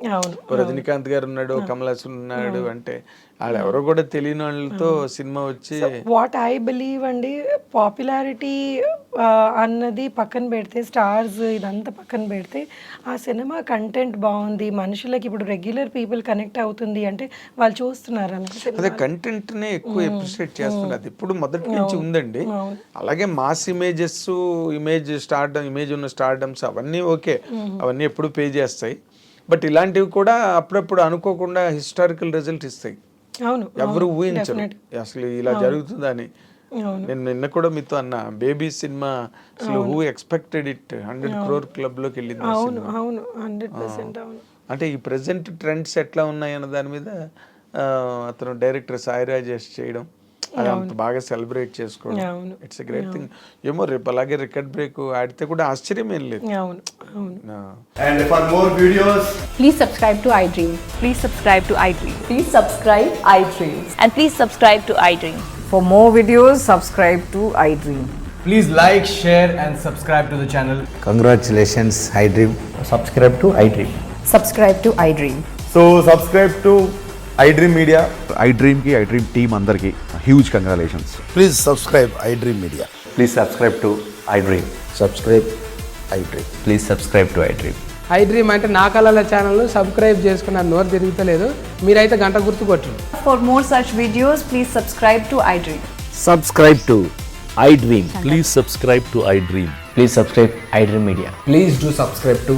రజనీకాంత్ గారు ఉన్నాడు, కమల్ హాసన్ ఉన్నాడు, అంటే వాళ్ళు ఎవరో కూడా తెలియని వాళ్ళతో సినిమా వచ్చి. వాట్ ఐ బిలీవ్ అండి, పాపులారిటీ అన్నది పక్కన పెడితే, స్టార్స్ ఇదంతా పక్కన పెడితే, ఆ సినిమా కంటెంట్ బాగుంది, మనుషులకి ఇప్పుడు రెగ్యులర్ పీపుల్ కనెక్ట్ అవుతుంది అంటే వాళ్ళు చూస్తున్నారు. అదే కంటెంట్ నే ఎక్కువ అప్రిషియేట్ చేస్తున్నారు. అది ఇప్పుడు మొదటి నుంచి ఉందండి. అలాగే మాస్ ఇమేజ్ ఉన్న స్టార్డమ్స్ అవన్నీ ఓకే, అవన్నీ ఎప్పుడు పే చేస్తాయి. బట్ ఇలాంటివి కూడా అప్పుడప్పుడు అనుకోకుండా హిస్టారికల్ రిజల్ట్ ఇస్తాయి. ఎవరు ఊహించరు అసలు ఇలా జరుగుతుందని. నేను నిన్న కూడా మీతో అన్న, బేబీ సినిమా అసలు who expected it 100 crore club లోకి వెళ్ళింది. అంటే ఈ ప్రెసెంట్ ట్రెండ్స్ ఎట్లా ఉన్నాయి అన్న దాని మీద అతను డైరెక్టర్ సాయి రాజేష్ చేయడం, అది అంత బాగా సెలబ్రేట్ చేసుకోవడం, ఇట్స్ ఎ గ్రేట్ థింగ్. ఏమో రేపు అలాగే రికార్డ్ బ్రేక్ ఆడితే కూడా ఆశ్చర్యం ఏం లేదు. And for more videos, please subscribe to iDream. Please subscribe to iDream. Please subscribe iDream. And please subscribe to iDream. For more videos, subscribe to iDream. please like, share and subscribe to the channel. Congratulations, iDream. Subscribe to iDream. Subscribe to iDream. So subscribe to iDream Media. iDream ki iDream team andarki huge congratulations. Please subscribe iDream Media. Please subscribe to iDream. Subscribe iDream. Please subscribe to iDream. iDream అంటే నా కళల channel subscribe చేసుకున్న నోరు తిరుగుతలేదు, మీరైతే గంట గుర్తు కొట్టండి. For more such videos, please subscribe to iDream. Subscribe to iDream. Please subscribe to iDream. Please subscribe iDream Media. Please do subscribe to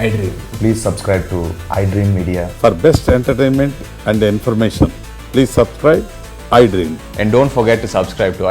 iDream. Please subscribe to iDream Media. For best entertainment and information, please subscribe I Dream. And don't forget to subscribe to